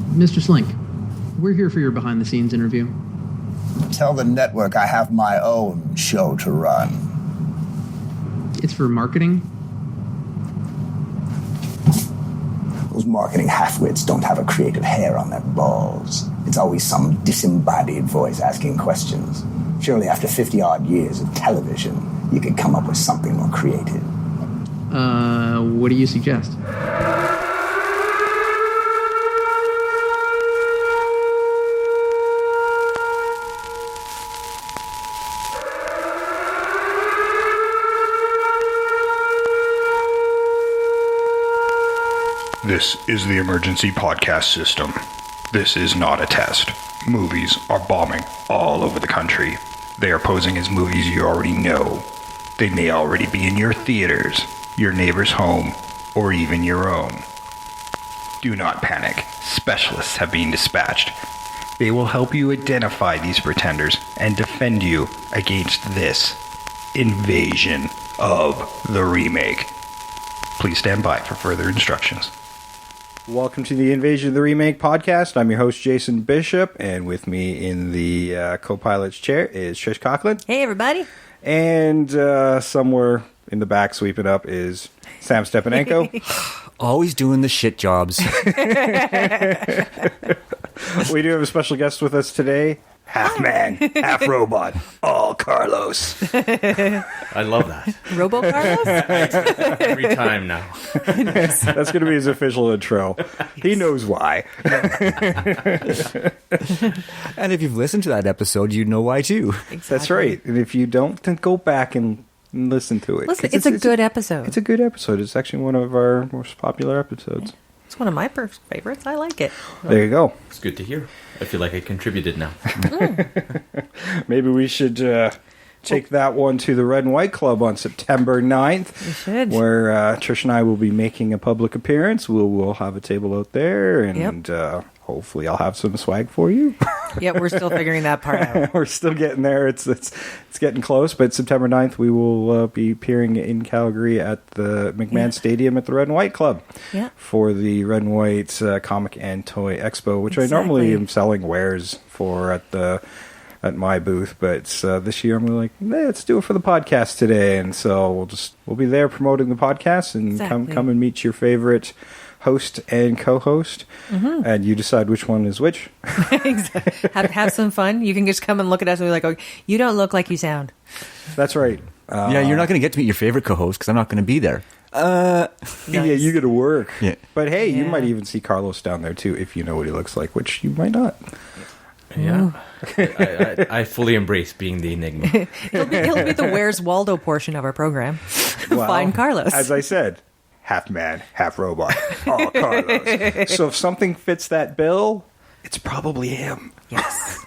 Mr. Slink, we're here for your behind-the-scenes interview. Tell the network I have my own show to run. It's for marketing? Those marketing halfwits don't have a creative hair on their balls. It's always some disembodied voice asking questions. Surely after 50-odd years of television, you could come up with something more creative. What do you suggest? This is the emergency podcast system. This is not a test. Movies are bombing all over the country. They are posing as movies you already know. They may already be in your theaters, your neighbor's home, or even your own. Do not panic. Specialists have been dispatched. They will help you identify these pretenders and defend you against this invasion of the remake. Please stand by for further instructions. Welcome to the Invasion of the Remake podcast. I'm your host, Jason Bishop, and with me in the co-pilot's chair is Trish Coughlin. Hey, everybody. And somewhere in the back sweeping up is Sam Stepanenko. Always doing the shit jobs. We do have a special guest with us today. Half man, half robot, all Carlos. I love that. Robo Carlos? Every time now. That's going to be his official intro. He knows why. And if you've listened to that episode, you know why too. Exactly. That's right. And if you don't, then go back and listen to it. Listen, it's a good episode. It's a good episode. It's actually one of our most popular episodes. It's one of my favorites. I like it. There you go. It's good to hear. I feel like I contributed now. Maybe we should take that one to the Red and White Club on September 9th. We should. Where Trish and I will be making a public appearance. We'll have a table out there, and hopefully I'll have some swag for you. Yep, we're still figuring that part out. We're still getting there. It's getting close, but September 9th we will be appearing in Calgary at the McMahon Stadium at the Red and White Club for the Red and White Comic and Toy Expo, which I normally am selling wares for at my booth, but this year I'm like, let's do it for the podcast today, and so we'll be there promoting the podcast, and come and meet your favorite host and co-host, and you decide which one is which. Exactly. Have some fun. You can just come and look at us and be like, oh, you don't look like you sound. That's right. Yeah, you're not going to get to meet your favorite co-host because I'm not going to be there. Nice. Yeah, you got to work. Yeah. But hey, you might even see Carlos down there too if you know what he looks like, which you might not. Yeah. I fully embrace being the enigma. He'll be the Where's Waldo portion of our program. Well, Find Carlos. As I said, half man, half robot. Oh, Carlos. So if something fits that bill, it's probably him. Yes.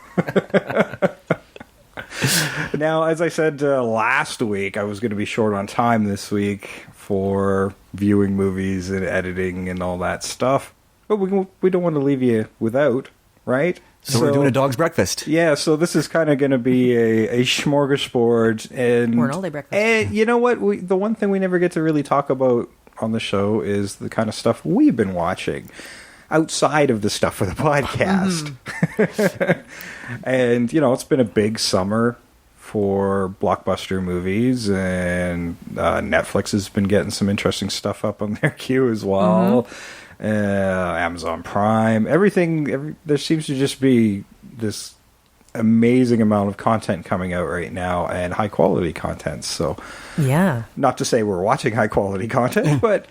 Now, as I said last week, I was going to be short on time this week for viewing movies and editing and all that stuff. But we don't want to leave you without, right? So we're doing a dog's breakfast. Yeah, so this is kind of going to be a smorgasbord. And, or an all-day breakfast. And you know what? The one thing we never get to really talk about on the show is the kind of stuff we've been watching outside of the stuff for the podcast. And, it's been a big summer for blockbuster movies, and Netflix has been getting some interesting stuff up on their queue as well. Amazon Prime, everything. There seems to just be this amazing amount of content coming out right now, and high quality content. So, not to say we're watching high quality content, but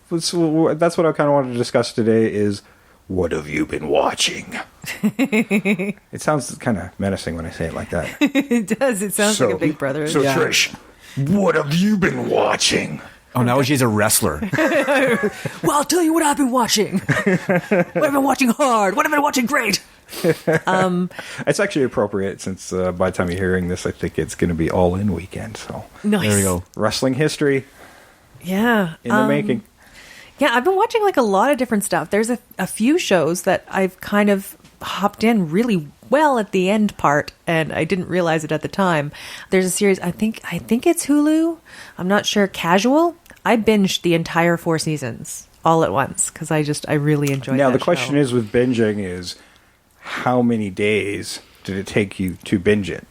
that's what I kind of wanted to discuss today. Is what have you been watching? It sounds kind of menacing when I say it like that. It does. It sounds like a Big Brother. So Trish, what have you been watching? Oh, now she's a wrestler. Well, I'll tell you what I've been watching. What have I been watching hard? What have I been watching great? It's actually appropriate since by the time you're hearing this, I think it's going to be All In weekend. So nice. There we go. Wrestling history. Yeah. In the making. Yeah, I've been watching a lot of different stuff. There's a few shows that I've kind of hopped in really well at the end part, and I didn't realize it at the time. There's a series, I think it's Hulu. I'm not sure. Casual. I binged the entire 4 seasons all at once because I really enjoyed. Now that the question show. is with binging is how many days did it take you to binge it?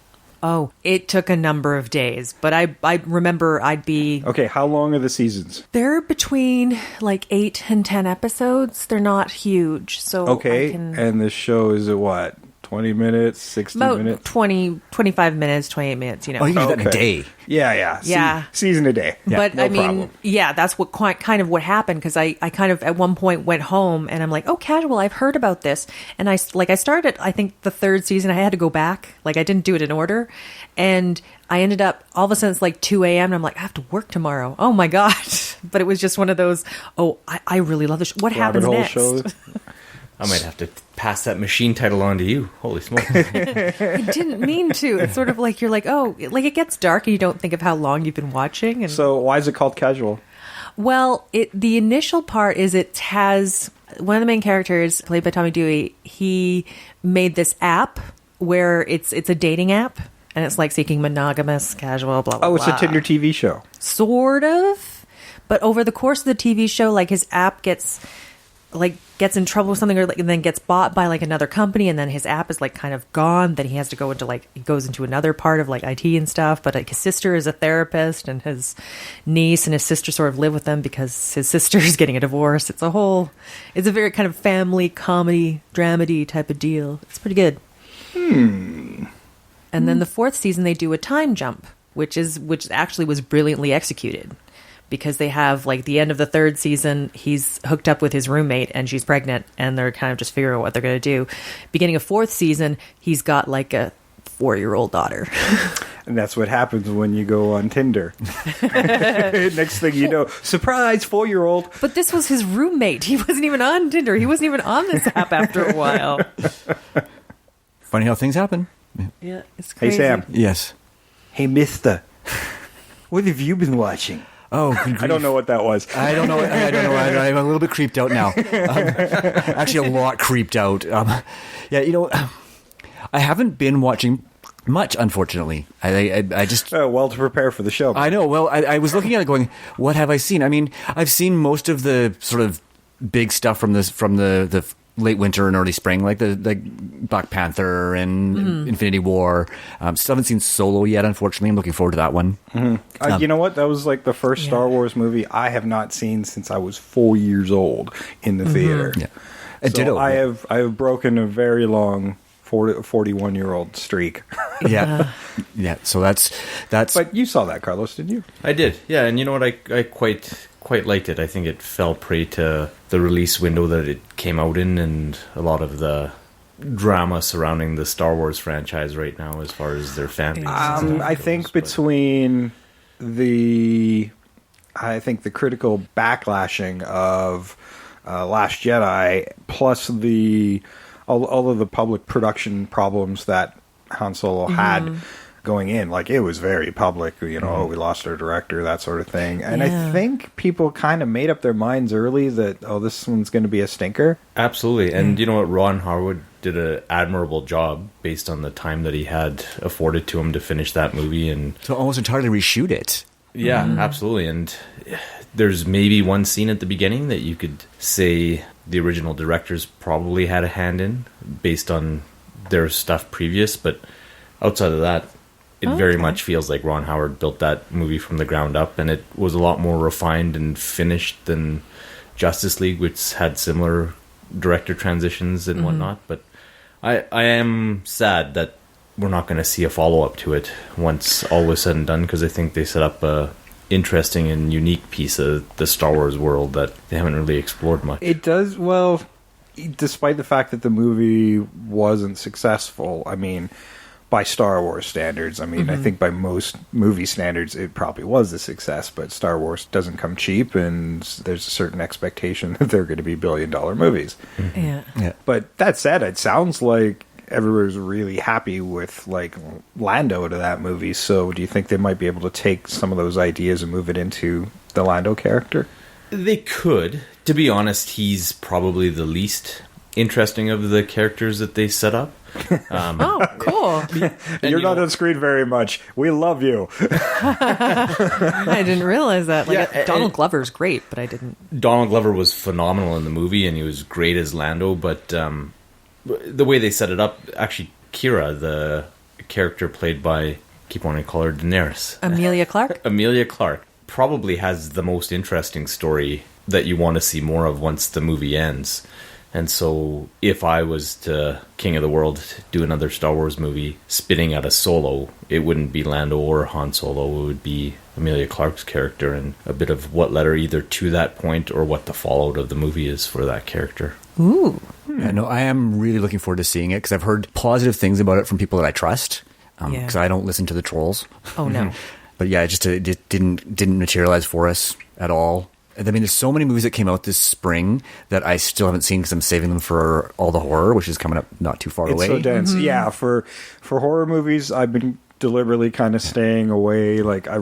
Oh, it took a number of days, but I remember I'd be... Okay, how long are the seasons? They're between like 8 and 10 episodes. They're not huge, so Okay, I can... and the show is at what? 20 minutes, 60 about minutes? 20, 25 minutes, 28 minutes, you know. Oh, you can do that in a Okay. day. Yeah. Yeah. Season a day. But no I mean, problem. yeah, that's what kind of what happened because I kind of at one point went home and I'm like, oh, casual, I've heard about this, and I started I think the third season. I had to go back, like I didn't do it in order, and I ended up all of a sudden it's like 2 a.m. and I'm like, I have to work tomorrow. Oh my god! But it was just one of those. Oh, I really love this. What happens Rabbit hole next? shows. I might have to pass that machine title on to you. Holy smoke. I didn't mean to. It's sort of like you're like, oh, like it gets dark and you don't think of how long you've been watching. And So why is it called Casual? well, the initial part is it has one of the main characters played by Tommy Dewey. He made this app where it's a dating app and it's like seeking monogamous, casual, blah blah. Oh, it's blah. a Tinder TV show. Sort of, but over the course of the TV show, like his app gets in trouble with something, or like, and then gets bought by like another company, and then his app is like kind of gone. Then he has to go into he goes into another part of like IT and stuff. But like his sister is a therapist, and his niece and his sister sort of live with them because his sister is getting a divorce. It's a very kind of family comedy, dramedy type of deal. It's pretty good. And then the fourth season they do a time jump, which actually was brilliantly executed. Because they have, like, the end of the third season, he's hooked up with his roommate and she's pregnant, and they're kind of just figuring out what they're going to do. Beginning of fourth season, he's got, like, a 4-year-old daughter. And that's what happens when you go on Tinder. Next thing you know, surprise, 4-year-old. But this was his roommate. He wasn't even on Tinder. He wasn't even on this app after a while. Funny how things happen. Yeah, it's Hey, crazy. Sam. Yes. Hey, mister. What have you been watching? Oh, good I don't know what that was. I don't know. I'm a little bit creeped out now. Actually, a lot creeped out. Yeah, I haven't been watching much, unfortunately. I just... Well, to prepare for the show. I know. Well, I was looking at it going, what have I seen? I mean, I've seen most of the sort of big stuff from the late winter and early spring, like the Black Panther and Infinity War. Still haven't seen Solo yet, unfortunately. I'm looking forward to that one. You know what? That was like the first Star Wars movie I have not seen since I was 4 years old in the theater. Yeah. So Ditto. I have broken a very long 41-year-old streak. Yeah. Yeah. So that's. But you saw that, Carlos, didn't you? I did, yeah, and you know what? I quite liked it. I think it fell prey to the release window that it came out in, and a lot of the drama surrounding the Star Wars franchise right now, as far as their fan base. I think between the critical backlashing of Last Jedi, plus all of the public production problems that Han Solo had going in, like it was very public, oh, we lost our director, that sort of thing. And I think people kind of made up their minds early that, this one's going to be a stinker. Absolutely. And you know what? Ron Howard did an admirable job based on the time that he had afforded to him to finish that movie. And to almost entirely reshoot it. yeah, absolutely. And there's maybe one scene at the beginning that you could say the original directors probably had a hand in based on their stuff previous, but outside of that, it very much feels like Ron Howard built that movie from the ground up, and it was a lot more refined and finished than Justice League, which had similar director transitions and whatnot. But I am sad that we're not going to see a follow-up to it once all was said and done, because I think they set up a interesting and unique piece of the Star Wars world that they haven't really explored much. It does, well, despite the fact that the movie wasn't successful, I mean, by Star Wars standards, I mean, I think by most movie standards, it probably was a success, but Star Wars doesn't come cheap, and there's a certain expectation that they're going to be billion-dollar movies. Yeah. But that said, it sounds like everyone's really happy with, like, Lando to that movie, so do you think they might be able to take some of those ideas and move it into the Lando character? They could. To be honest, he's probably the least interesting of the characters that they set up. Oh, cool. You're not on screen very much. We love you. I didn't realize that. Like, Yeah, Donald Glover's great, but I didn't. Donald Glover was phenomenal in the movie, and he was great as Lando, but the way they set it up, actually, Kira, the character played by, keep wanting to call her Daenerys. Amelia Clark? Amelia Clark probably has the most interesting story that you want to see more of once the movie ends. And so if I was to King of the World do another Star Wars movie spitting at a Solo, it wouldn't be Lando or Han Solo. It would be Amelia Clark's character, and a bit of what led her either to that point or what the fallout of the movie is for that character. Ooh. Yeah, no, I am really looking forward to seeing it because I've heard positive things about it from people that I trust. Because I don't listen to the trolls. Oh, no. But yeah, it didn't materialize for us at all. I mean, there's so many movies that came out this spring that I still haven't seen because I'm saving them for all the horror, which is coming up not too far away. It's so dense. Yeah, for horror movies, I've been deliberately kind of staying away. Like, I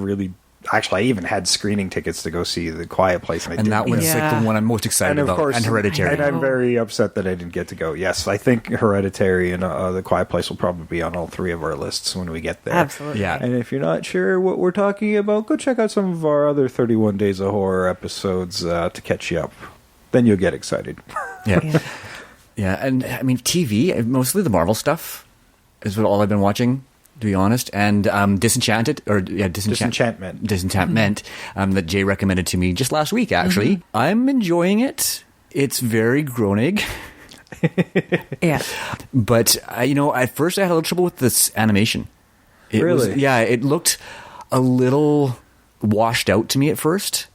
even had screening tickets to go see The Quiet Place. And that one's like the one I'm most excited of about. Course, and Hereditary. And I'm very upset that I didn't get to go. Yes, I think Hereditary and The Quiet Place will probably be on all three of our lists when we get there. Absolutely. Yeah. And if you're not sure what we're talking about, go check out some of our other 31 Days of Horror episodes to catch you up. Then you'll get excited. Yeah. Yeah, and I mean, TV, mostly the Marvel stuff is what all I've been watching, to be honest. And Disenchantment, that Jay recommended to me just last week, actually. I'm enjoying it. It's very groaning. Yeah. But, at first I had a little trouble with this animation. Really? It looked a little washed out to me at first.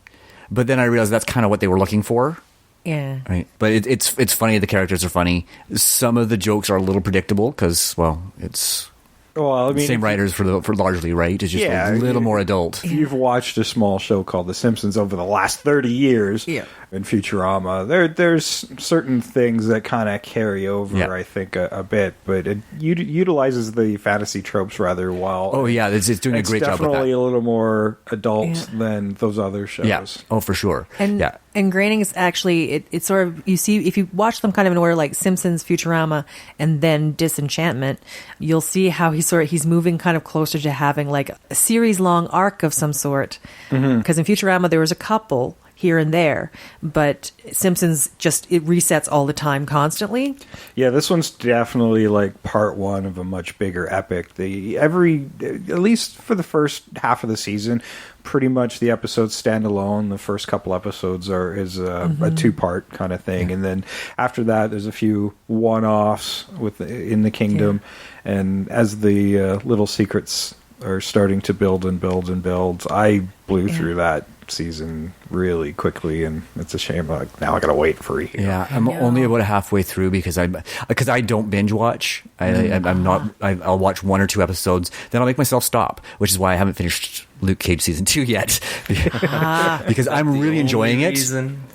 But then I realized that's kind of what they were looking for. Yeah. Right. But it's funny. The characters are funny. Some of the jokes are a little predictable because, it's... Well, I mean, same writers for largely, right? It's just a little more adult. If you've watched a small show called The Simpsons over the last 30 years, and Futurama, there's certain things that kind of carry over, I think, a bit, but it utilizes the fantasy tropes rather well. Oh, yeah, it's doing a great job with that. It's definitely a little more adult than those other shows. Yeah, oh, for sure. And graining is actually, it's sort of, you see, if you watch them kind of in order, like Simpsons, Futurama, and then Disenchantment, you'll see how he's moving kind of closer to having like a series-long arc of some sort. Because in Futurama, there was a couple here and there, but Simpsons it resets all the time constantly. Yeah, this one's definitely like part one of a much bigger epic. At least for the first half of the season, pretty much the episodes stand alone. The first couple episodes is a two-part kind of thing, and then after that, there's a few one-offs in the kingdom, and as the little secrets are starting to build and build and build, I blew through that season really quickly, and it's a shame. Like, now I gotta wait for it. Yeah, I'm only about halfway through because I don't binge watch. I'm not. I'll watch one or two episodes, then I'll make myself stop, which is why I haven't finished Luke Cage season 2 yet, because I'm really enjoying it.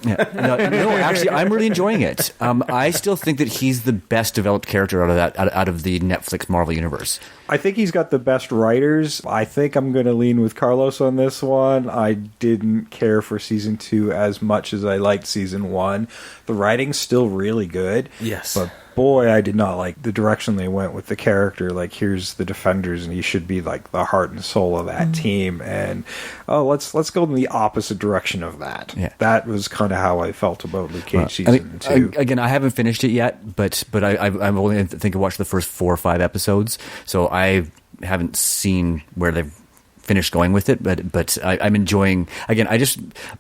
Yeah. No, actually, I'm really enjoying it. I still think that he's the best developed character out of the Netflix Marvel universe. I think he's got the best writers. I think I'm going to lean with Carlos on this one. I didn't care for season 2 as much as I liked season 1. The writing's still really good. Yes. But boy, I did not like the direction they went with the character. Like, here's the Defenders, and he should be like the heart and soul of that team. And let's go in the opposite direction of that. Yeah. That was kind of how I felt about Luke Cage season 2. Again, I haven't finished it yet, but I've only, I think I watched the first 4 or 5 episodes, so I haven't seen where they've finished going with it. But I'm enjoying. Again,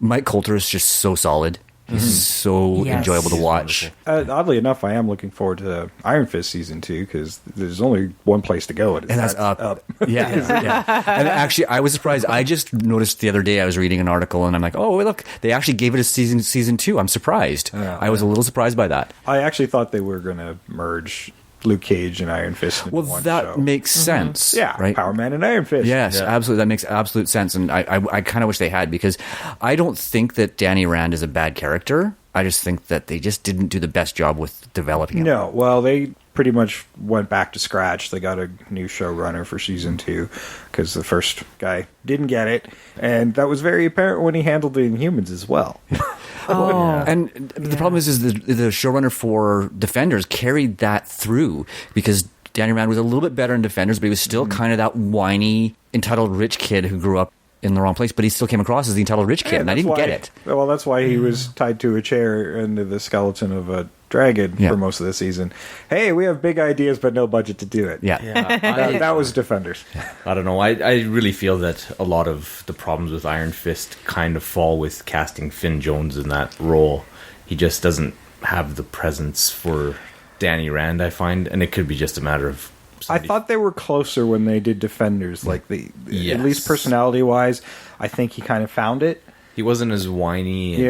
Mike Coulter is just so solid. He's so enjoyable to watch. Oddly enough, I am looking forward to Iron Fist season 2 because there's only one place to go, and that's up. Yeah. And actually, I was surprised. I just noticed the other day I was reading an article, and I'm like, oh, look, they actually gave it a season 2. I'm surprised. I was a little surprised by that. I actually thought they were going to merge Luke Cage and Iron Fist into one that show. Makes sense. Yeah, right? Power Man and Iron Fist. Yes, absolutely. That makes absolute sense. And I kind of wish they had, because I don't think that Danny Rand is a bad character. I just think that they just didn't do the best job with developing him. No, well, they pretty much went back to scratch. They got a new showrunner for season 2 because the first guy didn't get it, and that was very apparent when he handled the Inhumans as well. And the problem is the showrunner for Defenders carried that through because Danny Rand was a little bit better in Defenders, but he was still kind of that whiny, entitled rich kid who grew up in the wrong place, but he still came across as the entitled rich kid, and I didn't get it. Well, that's why he was tied to a chair into the skeleton of a dragon for most of the season. Hey, we have big ideas, but no budget to do it. Yeah. That was Defenders. I don't know. I really feel that a lot of the problems with Iron Fist kind of fall with casting Finn Jones in that role. He just doesn't have the presence for Danny Rand, I find, and it could be just a matter of I thought they were closer when they did Defenders. Like Yes. at least personality-wise, I think he kind of found it. He wasn't as whiny.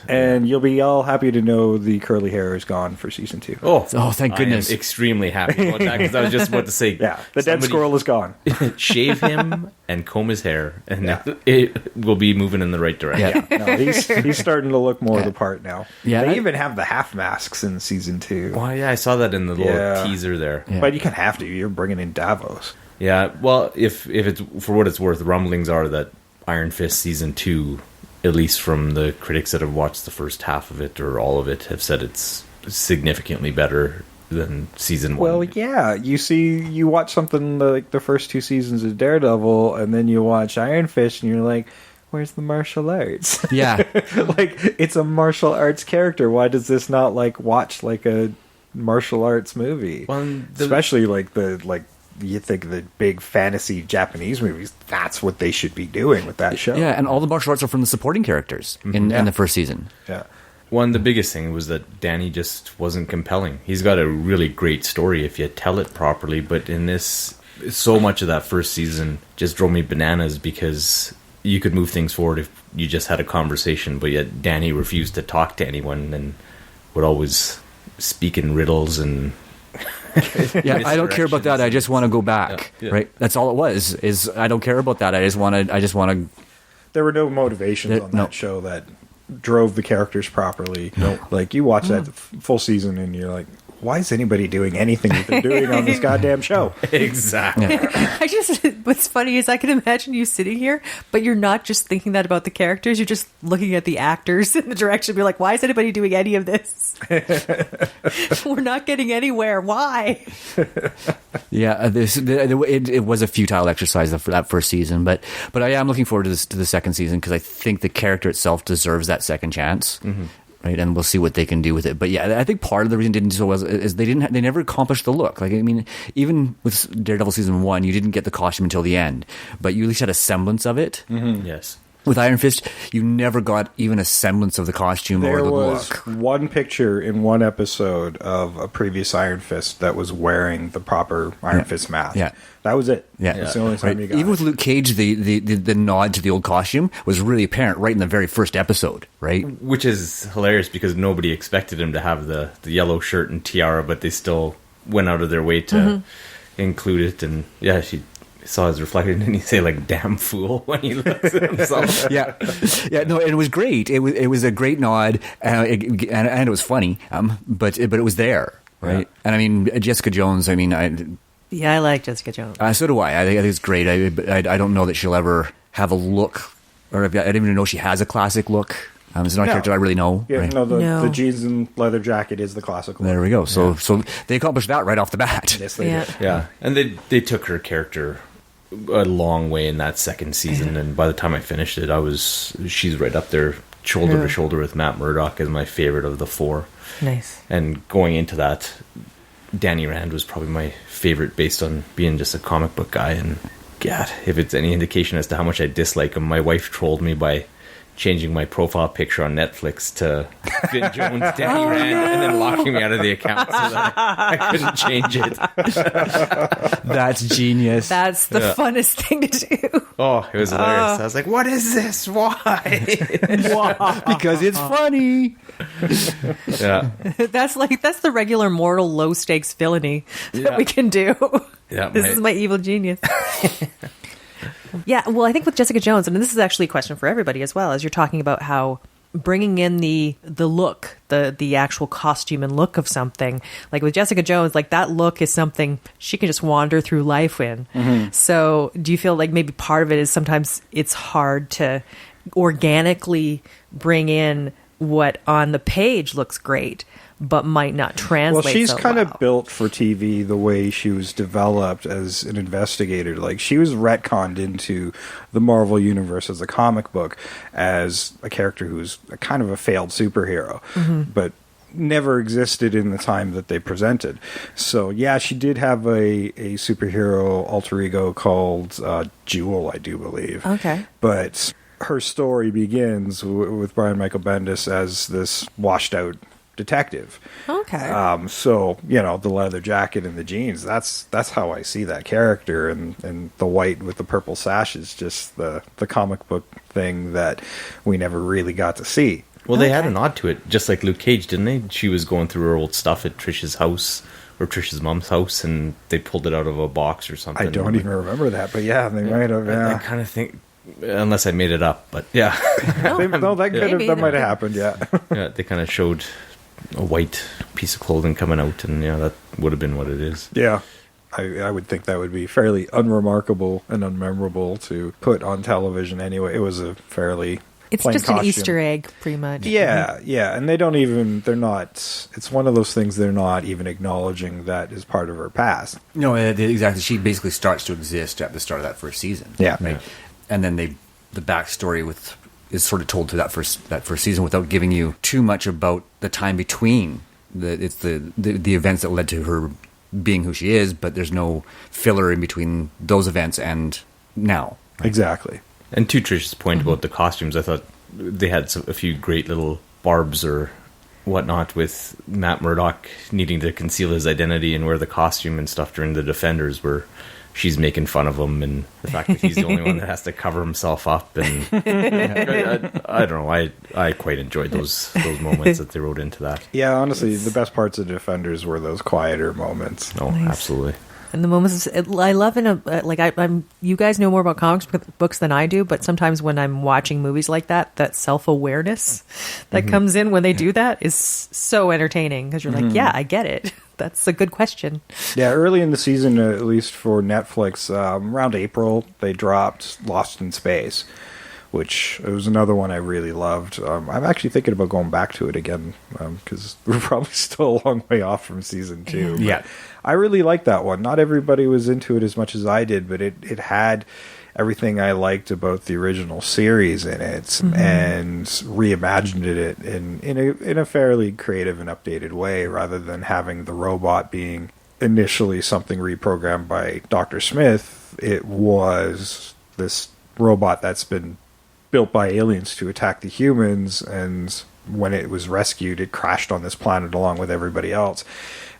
And you'll be all happy to know the curly hair is gone for season 2. Oh, thank goodness. I am extremely happy about that because I was just about to say, Yeah, the dead squirrel is gone. shave him and comb his hair, and it will be moving in the right direction. Yeah. No, he's starting to look more the part now. Yeah, They even have the half masks in season 2. Well, yeah, I saw that in the little teaser there. Yeah. But you can have to. You're bringing in Davos. Yeah, well, if it's for what it's worth, rumblings are that Iron Fist season 2, at least from the critics that have watched the first half of it or all of it, have said it's significantly better than season 1. Well, yeah. You watch something like the first 2 seasons of Daredevil, and then you watch Iron Fist, and you're like, where's the martial arts? Yeah. Like, it's a martial arts character. Why does this not, like, watch, like, a martial arts movie? Well, Especially, you think the big fantasy Japanese movies, that's what they should be doing with that show. Yeah, and all the martial arts are from the supporting characters in the first season. Yeah. the biggest thing was that Danny just wasn't compelling. He's got a really great story if you tell it properly, but in this, so much of that first season just drove me bananas because you could move things forward if you just had a conversation, but yet Danny refused to talk to anyone and would always speak in riddles and Yeah, I don't care about that. I just want to go back. Yeah. Right? That's all it was. Is I don't care about that. I just want to. There were no motivations on that show that drove the characters properly. No. Like, you watch that full season and you're like, why is anybody doing anything that they're doing on this goddamn show? exactly. What's funny is I can imagine you sitting here, but you're not just thinking that about the characters. You're just looking at the actors in the direction. Be like, why is anybody doing any of this? We're not getting anywhere. Why? Yeah, it was a futile exercise for that first season, but I am looking forward to the second season because I think the character itself deserves that second chance. Mm-hmm. Right, and we'll see what they can do with it. But yeah, I think part of the reason it didn't do so well is they never accomplished the look. Like, I mean, even with Daredevil season 1, you didn't get the costume until the end, but you at least had a semblance of it. Mm-hmm. Yes. With Iron Fist, you never got even a semblance of the costume or the look. There was one picture in one episode of a previous Iron Fist that was wearing the proper Iron Fist mask. Yeah. That was it. Yeah. That's the only time you got Even it. with Luke Cage, the nod to the old costume was really apparent right in the very first episode, right? Which is hilarious because nobody expected him to have the yellow shirt and tiara, but they still went out of their way to include it. And yeah, she saw his reflection and he say like "damn fool" when he looks at himself. Yeah, no, and it was great. It was a great nod, and it was funny. But it was there, right? Yeah. And I mean, Jessica Jones. I mean, Yeah, I like Jessica Jones. So do I. I think it's great. I don't know that she'll ever have a look, or I didn't even know she has a classic look. It's not a character I really know. Yeah, right? no, the jeans and leather jacket is the classic look. There we go. So they accomplished that right off the bat. Yes, they did. Yeah, and they took her character a long way in that second season, and by the time I finished it, she's right up there, shoulder to shoulder with Matt Murdock as my favorite of the 4. Nice. And going into that, Danny Rand was probably my favorite based on being just a comic book guy. And God, if it's any indication as to how much I dislike him, my wife trolled me by changing my profile picture on Netflix to Finn Jones, Danny Rand, and then locking me out of the account so that I couldn't change it. That's genius. That's the funnest thing to do. Oh, it was hilarious. I was like, what is this? Why? Because it's funny. Yeah. That's the regular mortal low stakes villainy that we can do. Yeah, this is my evil genius. Yeah, well, I think with Jessica Jones, and this is actually a question for everybody as well, as you're talking about how bringing in the look, the actual costume and look of something. Like with Jessica Jones, like that look is something she can just wander through life in. So do you feel like maybe part of it is sometimes it's hard to organically bring in what on the page looks great but might not translate? Well, she's so kind well. of built for TV the way she was developed as an investigator. Like, she was retconned into the Marvel Universe as a comic book as a character who's a kind of a failed superhero, but never existed in the time that they presented. So, yeah, she did have a superhero alter ego called Jewel, I do believe. Okay. But her story begins with Brian Michael Bendis as this washed-out detective. Okay. So, the leather jacket and the jeans, that's how I see that character, and the white with the purple sash is just the comic book thing that we never really got to see. Well, they had a nod to it, just like Luke Cage, didn't they? She was going through her old stuff at Trish's house, or Trish's mom's house, and they pulled it out of a box or something. I don't even remember that, but yeah, they might have, I kind of think, unless I made it up, but yeah. That might have happened, yeah. Yeah, they kind of showed a white piece of clothing coming out, and that would have been what it is. Yeah. I would think that would be fairly unremarkable and unmemorable to put on television anyway. It was a fairly It's plain just costume. an Easter egg, pretty much. Yeah, and it's one of those things they're not even acknowledging that is part of her past. No, exactly. She basically starts to exist at the start of that first season. Yeah. Right. And then the backstory is sort of told through that first season without giving you too much about the time between. It's the events that led to her being who she is, but there's no filler in between those events and now. Right? Exactly. And to Trish's point about the costumes, I thought they had a few great little barbs or whatnot with Matt Murdock needing to conceal his identity and wear the costume and stuff during the Defenders, where she's making fun of him and the fact that he's the only one that has to cover himself up. And I don't know. I quite enjoyed those moments that they wrote into that. Yeah, honestly, the best parts of Defenders were those quieter moments. Oh, Nice. absolutely. And the moments I love I'm you guys know more about comics books than I do, but sometimes when I'm watching movies like that self-awareness that comes in when they do that is so entertaining, because you're like, yeah, I get it. That's a good question. Yeah, early in the season, at least for Netflix, around April, they dropped Lost in Space, which was another one I really loved. I'm actually thinking about going back to it again, because we're probably still a long way off from season 2. Yeah. I really liked that one. Not everybody was into it as much as I did, but it had everything I liked about the original series in it, and reimagined it in a fairly creative and updated way, rather than having the robot being initially something reprogrammed by Dr. Smith. It was this robot that's been built by aliens to attack the humans, and when it was rescued, it crashed on this planet along with everybody else.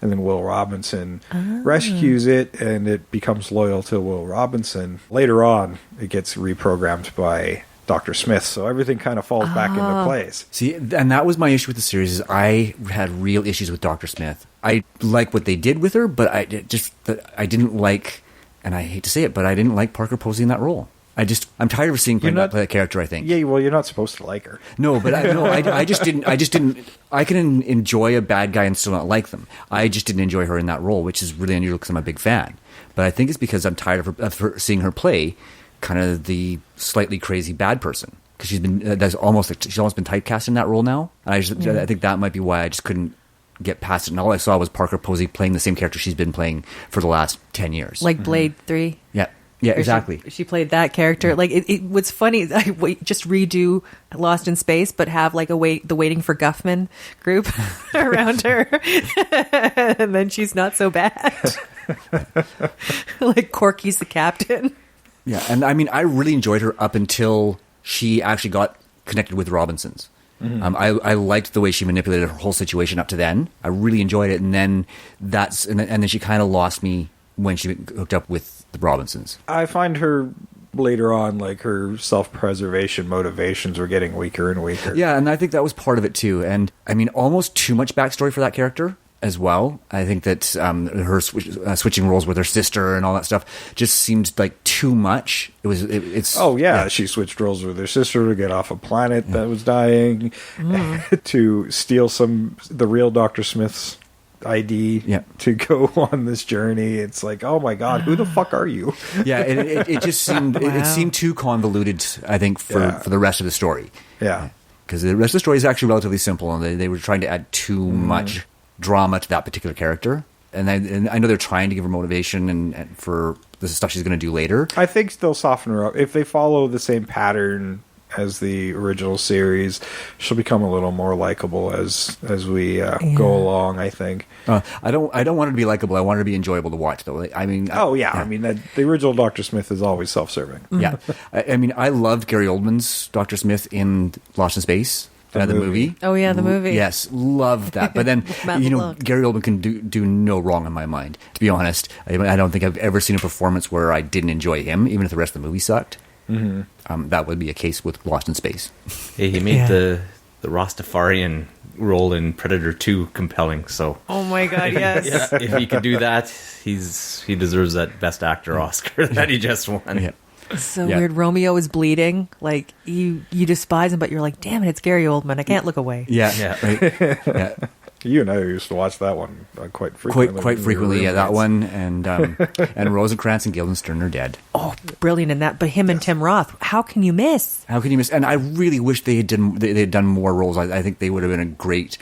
And then Will Robinson rescues it, and it becomes loyal to Will Robinson. Later on, it gets reprogrammed by Dr. Smith, so everything kind of falls back into place. See, and that was my issue with the series, is I had real issues with Dr. Smith. I like what they did with her, but I didn't like, and I hate to say it, but I didn't like Parker Posey in that role. I'm tired of seeing play that character, I think. Yeah, well, you're not supposed to like her. No, but I just didn't. I can enjoy a bad guy and still not like them. I just didn't enjoy her in that role, which is really unusual because I'm a big fan. But I think it's because I'm tired of her seeing her play kind of the slightly crazy bad person, because she's almost been typecast in that role now. And I think that might be why I just couldn't get past it. And all I saw was Parker Posey playing the same character she's been playing for the last 10 years. Like Blade 3. Yeah. Yeah, exactly. She played that character. Like it what's funny, just redo Lost in Space, but have like the Waiting for Guffman group around her, and then she's not so bad. Like Corky's the captain. Yeah, and I mean, I really enjoyed her up until she actually got connected with Robinsons. I liked the way she manipulated her whole situation up to then. I really enjoyed it, and then then she kind of lost me when she hooked up with the Robinsons. I find her later on, like, her self-preservation motivations were getting weaker and weaker. Yeah, and I think that was part of it too. And I mean, almost too much backstory for that character. as well. I think that her switching roles with her sister and all that stuff just seemed like too much. It's she switched roles with her sister to get off a planet that was dying, to steal the real Dr. Smith's ID to go on this journey. It's like, oh my god, who the fuck are you? It just seemed it seemed too convoluted, I think, for the rest of the story. Because the rest of the story is actually relatively simple, and they were trying to add too much drama to that particular character. And I know they're trying to give her motivation and for the stuff she's going to do later. I think they'll soften her up if they follow the same pattern as the original series. She'll become a little more likable as we go along, I think. I don't want her to be likable. I want her to be enjoyable to watch, though. I mean, I mean, the original Dr. Smith is always self-serving. Yeah, I mean, I loved Gary Oldman's Dr. Smith in Lost in Space. The movie. Oh yeah, the movie. Yes, loved that. But then Gary Oldman can do no wrong in my mind. To be honest, I don't think I've ever seen a performance where I didn't enjoy him, even if the rest of the movie sucked. That would be a case with Lost in Space. Hey, he made the Rastafarian role in Predator 2 compelling. So, oh my god, yes. If he could do that, he deserves that Best Actor Oscar that he just won. Yeah. So weird. Romeo is bleeding. Like you despise him, but you're like, damn it, it's Gary Oldman. I can't look away. Yeah. Right. You and I used to watch that one quite frequently. Quite frequently, that one. And Rosencrantz and Guildenstern are dead. Oh, brilliant in that. But him and Tim Roth, how can you miss? And I really wish they had done more roles. I think they would have been a great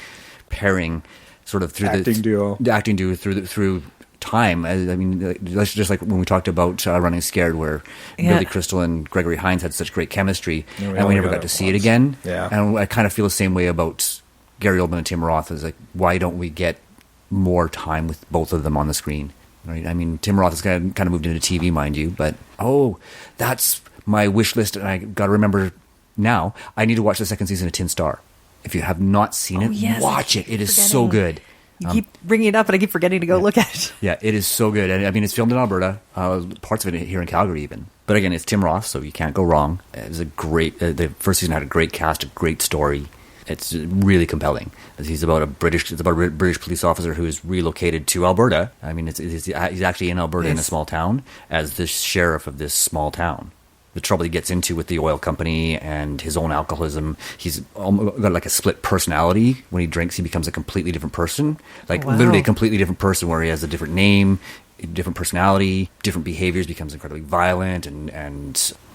pairing, sort of through the acting duo through time. I mean, that's just like when we talked about Running Scared, where Billy Crystal and Gregory Hines had such great chemistry, and we never got to see it again. Yeah. And I kind of feel the same way about Gary Oldman and Tim Roth. Is like, why don't we get more time with both of them on the screen? Right? I mean, Tim Roth has kind of moved into TV, mind you, but that's my wish list, and I got to remember now. I need to watch the second season of Tin Star. If you have not seen it, watch it. It is so good. You keep bringing it up, and I keep forgetting to go look at it. Yeah, it is so good. And I mean, it's filmed in Alberta, parts of it here in Calgary even. But again, it's Tim Roth, so you can't go wrong. It was a great, the first season had a great cast, a great story. It's really compelling. It's about a British police officer who is relocated to Alberta. I mean, he's actually in Alberta in a small town as the sheriff of this small town. The trouble he gets into with the oil company and his own alcoholism. He's got like a split personality. When he drinks, he becomes a completely different person. Literally a completely different person, where he has a different name, different personality, different behaviors, becomes incredibly violent and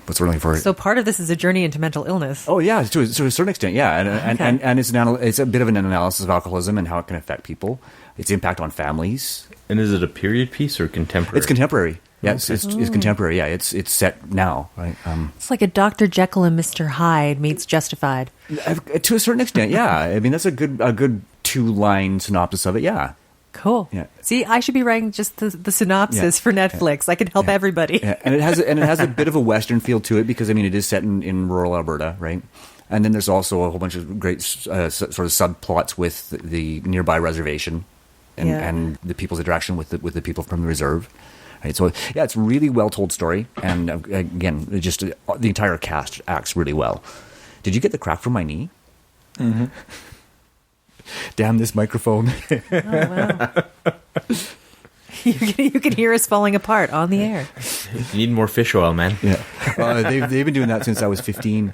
what's the word for it? So part of this is a journey into mental illness. Oh yeah, to a certain extent, yeah. And it's a bit of an analysis of alcoholism and how it can affect people, its impact on families. And is it a period piece or contemporary? It's contemporary. Yeah, it's contemporary. Yeah, it's set now. Right. It's like a Dr. Jekyll and Mr. Hyde meets Justified. To a certain extent, yeah. I mean, that's a good 2-line synopsis of it. Yeah. Cool. Yeah. See, I should be writing just the synopsis for Netflix. I can help everybody. Yeah. And it has a bit of a Western feel to it, because I mean, it is set in rural Alberta, right? And then there's also a whole bunch of great sort of subplots with the nearby reservation and the people's interaction with the people from the reserve. Right? So yeah, it's a really well told story, and again, just the entire cast acts really well. Did you get the crack from my knee? Mm-hmm. Damn this microphone! Oh wow! You can hear us falling apart on the air. You need more fish oil, man. Yeah, they've been doing that since I was 15.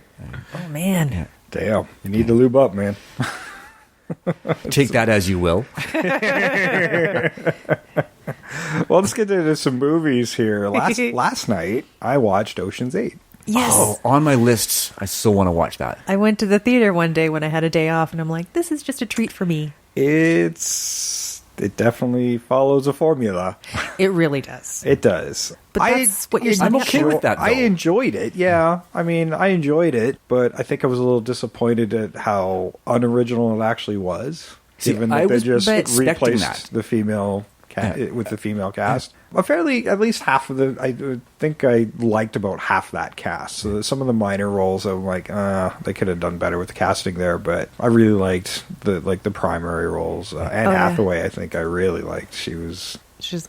Oh man! Yeah. Damn, you need to lube up, man. Take that as you will. Well, let's get into some movies here. Last night, I watched Ocean's 8. Yes. Oh, on my list. I still want to watch that. I went to the theater one day when I had a day off, and I'm like, this is just a treat for me. It definitely follows a formula. It really does. It does. But that's what you're saying. I'm okay with that, though. I enjoyed it, yeah. I mean, I enjoyed it, but I think I was a little disappointed at how unoriginal it actually was. See, even that they just replaced that. the female with the female cast. At least half of I think I liked about half that cast. So some of the minor roles, I'm like, they could have done better with the casting there. But I really liked the primary roles. Anne Hathaway, I think I really liked. She's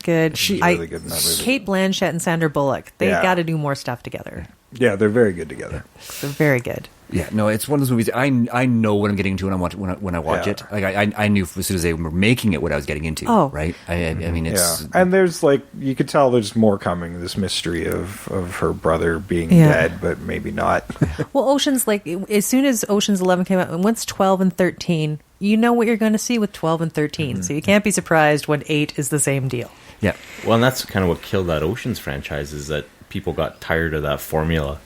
good. She's really good in that movie. Kate Blanchett and Sandra Bullock. They got to do more stuff together. Yeah, they're very good together. They're very good. Yeah, no, it's one of those movies. I know what I'm getting into when I watch it. Like I knew as soon as they were making it what I was getting into. Oh. Right. I mean, it's and there's like you could tell there's more coming. This mystery of her brother being Yeah. dead, but maybe not. Well, Ocean's, like, as soon as Ocean's 11 came out, and once 12 and 13, you know what you're going to see with 12 and 13. So you can't be surprised when 8 is the same deal. yeah. Well, and that's kind of what killed that Oceans franchise, is that people got tired of that formula.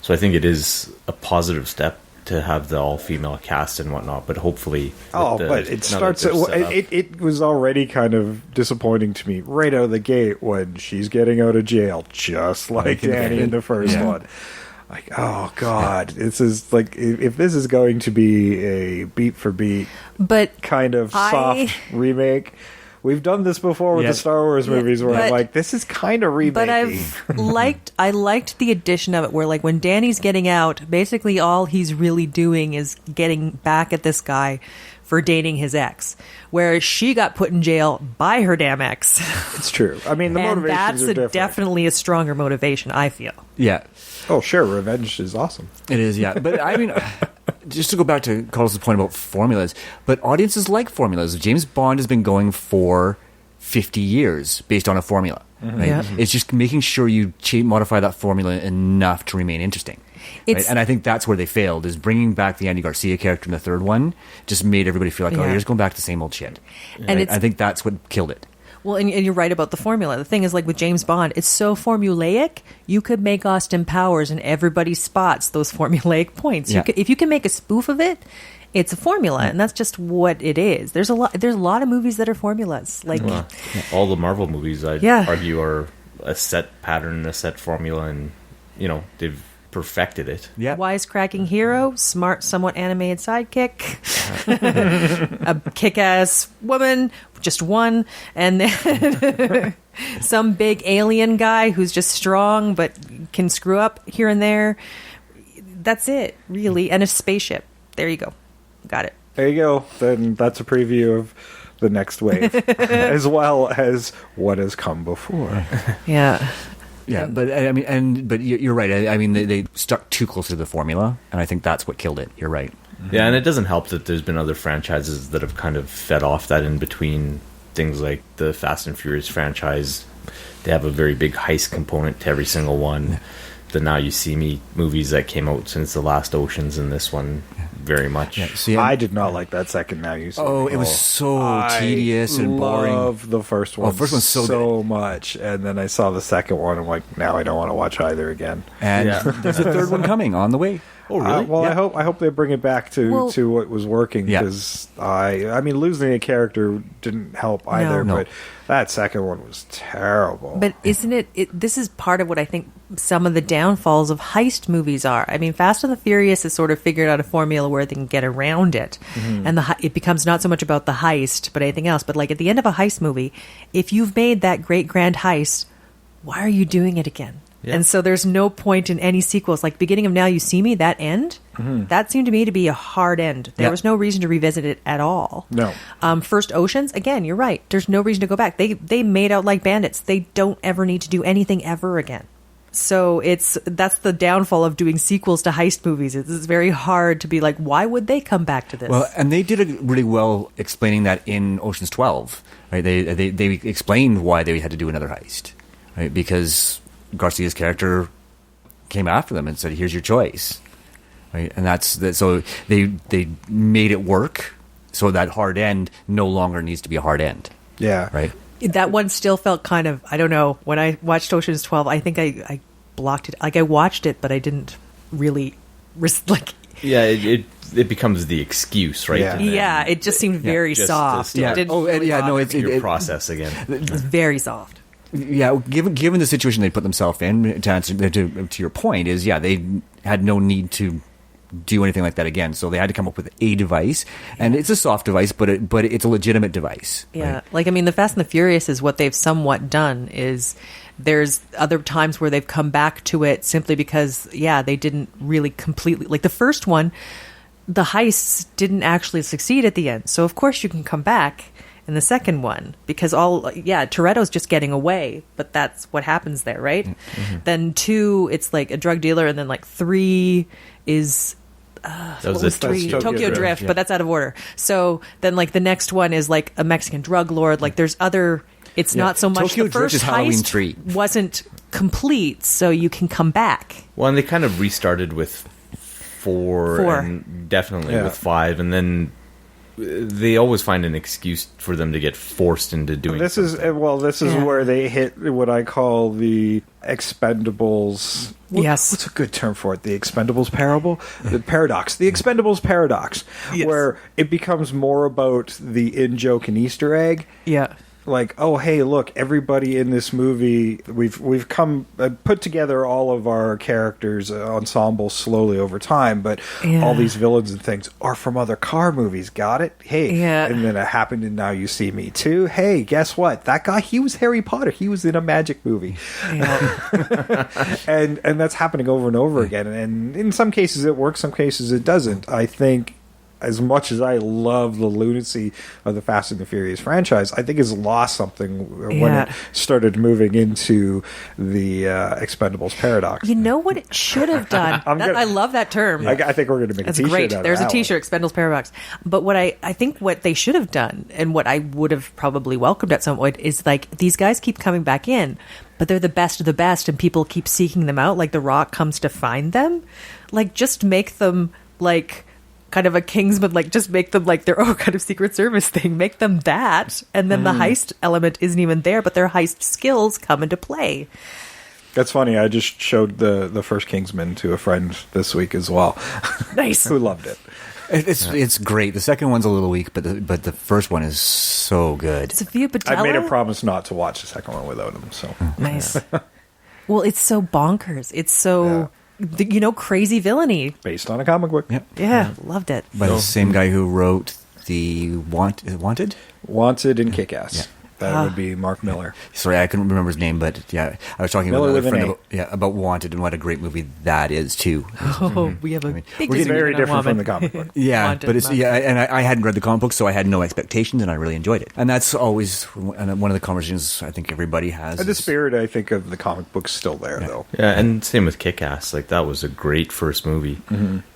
So I think it is a positive step to have the all-female cast and whatnot, but hopefully... Oh, with the- but now that it starts. they're set up- It was already kind of disappointing to me right out of the gate when she's getting out of jail, just like Danny in the first one. Like, oh god, this is like if this is going to be a beat for beat But kind of soft remake. We've done this before with the Star Wars movies where I'm but- like, this is kind of remakey. But I liked the addition of it where, like, when Danny's getting out, basically all he's really doing is getting back at this guy for dating his ex, whereas she got put in jail by her damn ex. It's true. I mean, the And motivations that's are different. definitely a stronger motivation, I feel. Yeah. Oh, sure, revenge is awesome. It is, yeah. But I mean, just to go back to Carl's point about formulas, but audiences like formulas. James Bond has been going for 50 years based on a formula. Right? Yeah. It's just making sure you modify that formula enough to remain interesting. Right? And I think that's where they failed, is bringing back the Andy Garcia character in the third one just made everybody feel like, oh, you're just going back to the same old shit. And Right? I think that's what killed it. Well, and you're right about the formula. The thing is, like with James Bond, it's so formulaic. You could make Austin Powers, and everybody spots those formulaic points. Yeah. If you can make a spoof of it, it's a formula, and that's just what it is. There's a lot of movies that are formulas. Like all the Marvel movies, I'd argue, are a set pattern, a set formula, and they've perfected it. Yeah. wisecracking hero, smart, somewhat animated sidekick, a kick-ass woman, just one, and then some big alien guy who's just strong but can screw up here and there. That's it, really. And a spaceship. There you go. Got it. There you go. Then that's a preview of the next wave, as well as what has come before. Yeah. Yeah, but I mean, but you're right. I mean, they stuck too close to the formula, and I think that's what killed it. You're right. Yeah, and it doesn't help that there's been other franchises that have kind of fed off that in between. Things like the Fast and Furious franchise, they have a very big heist component to every single one. The Now You See Me movies that came out since the last Oceans, and this one very much. Yeah, see, I did not like that second Now You See Oh, Me. it was so tedious and boring. I love the first one. First one's so good. much, and then I saw the second one. I'm like, now I don't want to watch either again. And there's a third one coming on the way. Oh, really? Well, I hope they bring it back to what was working, Yeah. because I mean losing a character didn't help either. No. But that second one was terrible. But isn't it? This is part of what I think some of the downfalls of heist movies are. I mean, Fast and the Furious has sort of figured out a formula where they can get around it, and it becomes not so much about the heist, but anything else. But like at the end of a heist movie, if you've made that great grand heist, why are you doing it again? Yeah. And so there's no point in any sequels. Like beginning of Now You See Me, that end, that seemed to me to be a hard end. There was no reason to revisit it at all. No. First Oceans, again, you're right. There's no reason to go back. They made out like bandits. They don't ever need to do anything ever again. So that's the downfall of doing sequels to heist movies. It's very hard to be like, why would they come back to this? Well, and they did it really well explaining that in Ocean's 12. Right? They explained why they had to do another heist, right? Because Garcia's character came after them and said, "Here's your choice," right? And that's so they made it work. So that hard end no longer needs to be a hard end, yeah, right? That one still felt kind of, I don't know. When I watched Ocean's 12, I think I blocked it. Like I watched it, but I didn't really like. Yeah, it becomes the excuse, right? Yeah. And then Yeah, it just seemed very just soft. to It didn't really bother me. your process again. It was very soft. Yeah, given the situation they put themselves in, to answer to your point, is they had no need to do anything like that again. So they had to come up with a device, and it's a soft device, but it's a legitimate device. Yeah, right? like I mean, the Fast and the Furious is what they've somewhat done. Is there's other times where they've come back to it simply because they didn't really completely, like the first one, the heists didn't actually succeed at the end. So of course you can come back in the second one, because Toretto's just getting away, but that's what happens there, right? Then 2, it's like a drug dealer, and then like 3 is That what was was it. 3? Tokyo Tokyo Drift, Drift, yeah. but that's out of order. So then like the next one is like a Mexican drug lord. Like there's other. It's not so much Tokyo the Drift first is Halloween heist 3. wasn't complete, so you can come back. Well, and they kind of restarted with 4. And definitely Yeah. with 5, and then they always find an excuse for them to get forced into doing This is Yeah. where they hit what I call the Expendables. Yes. What's a good term for it? The Expendables parable, the paradox, the Expendables paradox, Yes. where it becomes more about the in joke and Easter egg. Yeah. Like, oh hey, look, everybody in this movie, we've come put together all of our characters ensembles slowly over time, but Yeah. all these villains and things are from other car movies. Got it? Hey, Yeah. and then it happened in Now You See Me Too. Hey, guess what? That guy, he was Harry Potter. He was in a magic movie, and that's happening over and over again. And in some cases it works, some cases it doesn't. I think, as much as I love the lunacy of the Fast and the Furious franchise, I think it's lost something when Yeah. it started moving into the Expendables paradox. You know what it should have done? I love that term. I think we're going to make That's a t-shirt great. out of There's a that T-shirt, Expendables Paradox. But what I think what they should have done, and what I would have probably welcomed at some point, is like these guys keep coming back in, but they're the best of the best, and people keep seeking them out. Like The Rock comes to find them. Like just make them like kind of a Kingsman. Like just make them like their own kind of Secret Service thing. Make them that, and then the heist element isn't even there, but their heist skills come into play. That's funny. I just showed the first Kingsman to a friend this week as well, Nice. who loved it. It's great. The second one's a little weak, but the first one is so good. Sophia Patella. I made a promise not to watch the second one without him. So Nice. Well, it's so bonkers. It's so, crazy villainy. based on a comic book. Yep. Yeah, loved it. By the same guy who wrote the Wanted. Wanted and Kick-Ass. Yeah. That would be Mark Miller. Sorry, I couldn't remember his name, but yeah, I was talking Miller with with another an friend about Wanted and what a great movie that is too. Oh, we have a big We're disagreement very on different from Woman. the comic book. Yeah, Wanted, but it's Wanted. and I hadn't read the comic book, so I had no expectations, and I really enjoyed it. And that's always one of the conversations I think everybody has. And the is- spirit, I think, of the comic book's still there, though. Yeah, and same with Kick-Ass. Like, that was a great first movie.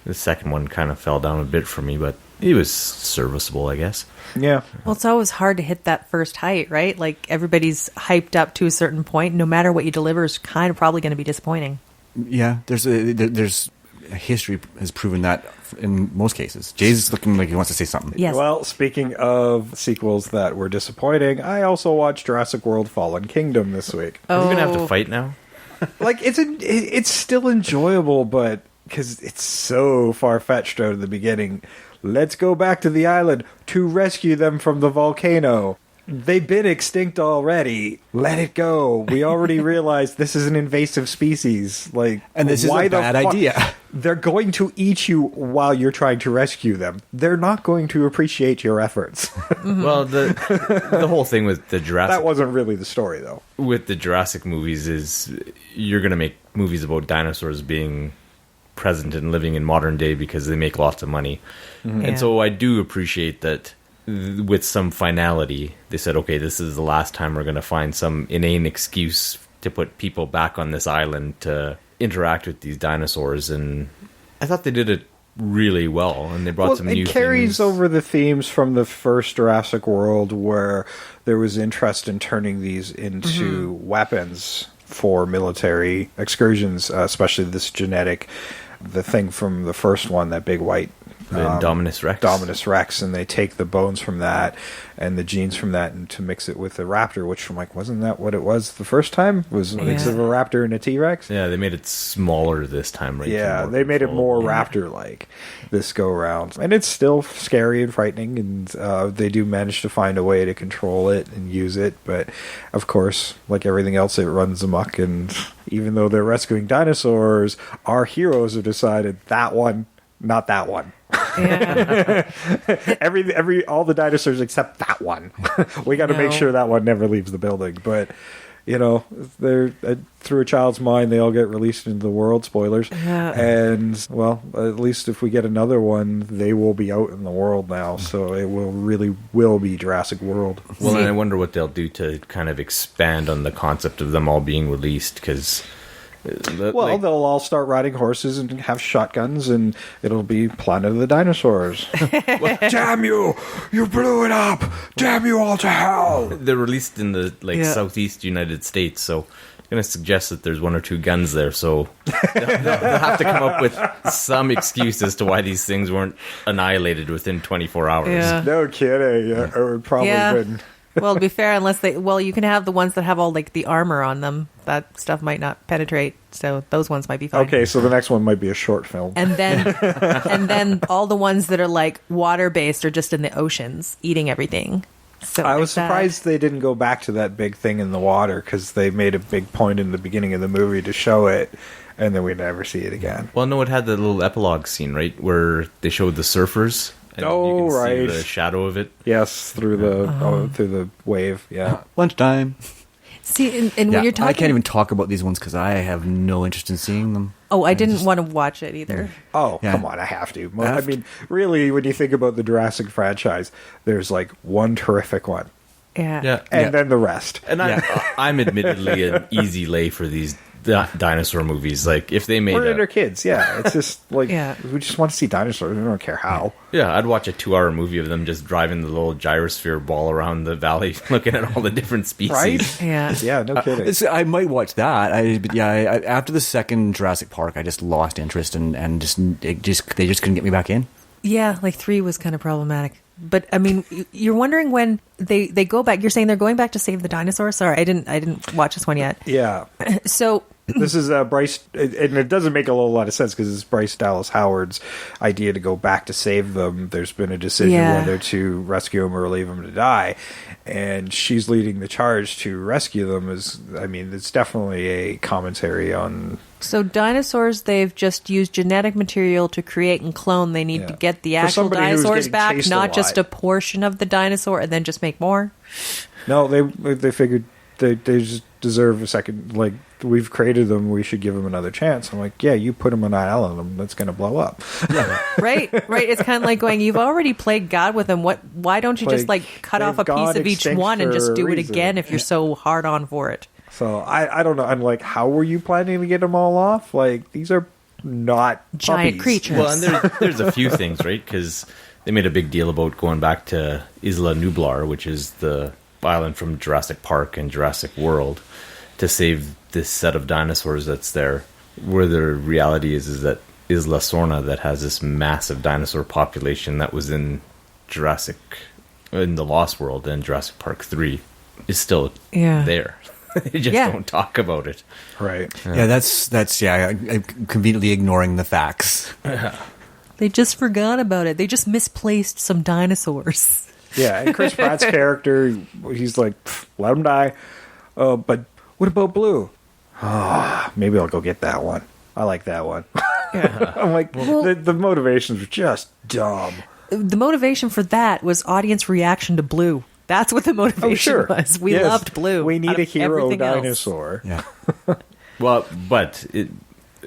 The second one kind of fell down a bit for me, but it was serviceable, I guess. Yeah. Well, it's always hard to hit that first height, right? Like everybody's hyped up to a certain point. No matter what you deliver is kind of probably going to be disappointing. Yeah, there's history has proven that in most cases. Jay's looking like he wants to say something. Yes. Well, speaking of sequels that were disappointing, I also watched Jurassic World: Fallen Kingdom this week. Are we going to have Oh. to fight now? Like, it's still enjoyable, but because it's so far-fetched out of the beginning. Let's go back to the island to rescue them from the volcano. They've been extinct already. Let it go. We already realized this is an invasive species. Like, And this is why a the bad fuck- idea. They're going to eat you while you're trying to rescue them. They're not going to appreciate your efforts. Well, the whole thing with the Jurassic That wasn't really the story, though. with the Jurassic movies is you're going to make movies about dinosaurs being present and living in modern day because they make lots of money. Yeah. And so I do appreciate that with some finality, they said, okay, this is the last time we're going to find some inane excuse to put people back on this island to interact with these dinosaurs. And I thought they did it really well, and they brought some new it carries things. over the themes from the first Jurassic World, where there was interest in turning these into weapons for military excursions, especially this genetic, the thing from the first one, that big white The Indominus Rex. Dominus Rex, and they take the bones from that and the genes from that and to mix it with the raptor, which I'm like, wasn't that what it was the first time? Was a mix Yeah. of a raptor and a T-Rex? Yeah, they made it smaller this time, right? Yeah, So they made it more controllable. raptor-like this go-around. And it's still scary and frightening, and they do manage to find a way to control it and use it. But, of course, like everything else, it runs amok. And even though they're rescuing dinosaurs, our heroes have decided that one, not that one. Yeah. All the dinosaurs except that one. We got to make No. sure that one never leaves the building. But they're through a child's mind, they all get released into the world. Spoilers. Yeah. And well, at least if we get another one, they will be out in the world now, so it will be Jurassic World. Well, and I wonder what they'll do to kind of expand on the concept of them all being released, because they'll all start riding horses and have shotguns, and it'll be Planet of the Dinosaurs. Damn you! You blew it up! Damn you all to hell! they're released in the southeast United States, so I'm going to suggest that there's one or two guns there, so they'll have to come up with some excuse as to why these things weren't annihilated within 24 hours. Yeah. No kidding. It would probably been... Well, to be fair, you can have the ones that have all like the armor on them. That stuff might not penetrate, so those ones might be fine. Okay, so the next one might be a short film. And then all the ones that are like water based are just in the oceans eating everything. So I was surprised they didn't go back to that big thing in the water, because they made a big point in the beginning of the movie to show it, and then we never see it again. Well, no, it had the little epilogue scene, right, where they showed the surfers. And you can see the shadow of it. Yes, through the wave. Yeah, Lunchtime. See, and when you're talking, I can't even talk about these ones because I have no interest in seeing them. Oh, I didn't want to watch it either. Oh, Yeah. come on, I have to. I mean, really, when you think about the Jurassic franchise, there's like one terrific one, Yeah. and then the rest. And I'm admittedly an easy lay for these dinosaur movies. Like, if they made We're into kids, yeah. It's just like, Yeah. we just want to see dinosaurs. We don't care how. Yeah, I'd watch a 2-hour movie of them just driving the little gyrosphere ball around the valley, looking at all the different species. Right? Yeah. Yeah, no kidding. I might watch that. After the second Jurassic Park, I just lost interest and they just couldn't get me back in. Yeah, like 3 was kind of problematic. But I mean, you're wondering when they go back. You're saying they're going back to save the dinosaurs. Sorry, I didn't watch this one yet. Yeah. So This is Bryce, and it doesn't make a whole lot of sense because it's Bryce Dallas Howard's idea to go back to save them. There's been a decision whether to rescue them or leave them to die, and she's leading the charge to rescue them. It's definitely a commentary on. So dinosaurs, they've just used genetic material to create and clone. They need to get the For actual somebody who's dinosaurs getting back, chased not a just lot. a portion of the dinosaur, and then just make more. No, they figured they just deserve a second. Like, we've created them, we should give them another chance. I'm like, yeah, you put them on an island, that's going to blow up. Right. It's kind of like going, you've already played God with them. Why don't you just like cut off a they've piece gone of each extinct one and for just a do it reason. again if you're so hard on for it? So I don't know. I'm like, how were you planning to get them all off? Like, these are not Giant puppies. creatures. Well, and there's a few things, right? Because they made a big deal about going back to Isla Nublar, which is the island from Jurassic Park and Jurassic World, to save this set of dinosaurs that's there. Where the reality is that Isla Sorna, that has this massive dinosaur population that was in the Lost World and Jurassic Park 3, is still there. They just don't talk about it. Right. Yeah, that's I'm conveniently ignoring the facts. They just forgot about it. They just misplaced some dinosaurs. Yeah, and Chris Pratt's character, he's like, let him die. But what about Blue? Maybe I'll go get that one. I like that one. I'm like, the motivations were just dumb. The motivation for that was audience reaction to Blue. That's what the motivation was. We loved Blue. We need out a of hero everything else. dinosaur. Yeah. Well, but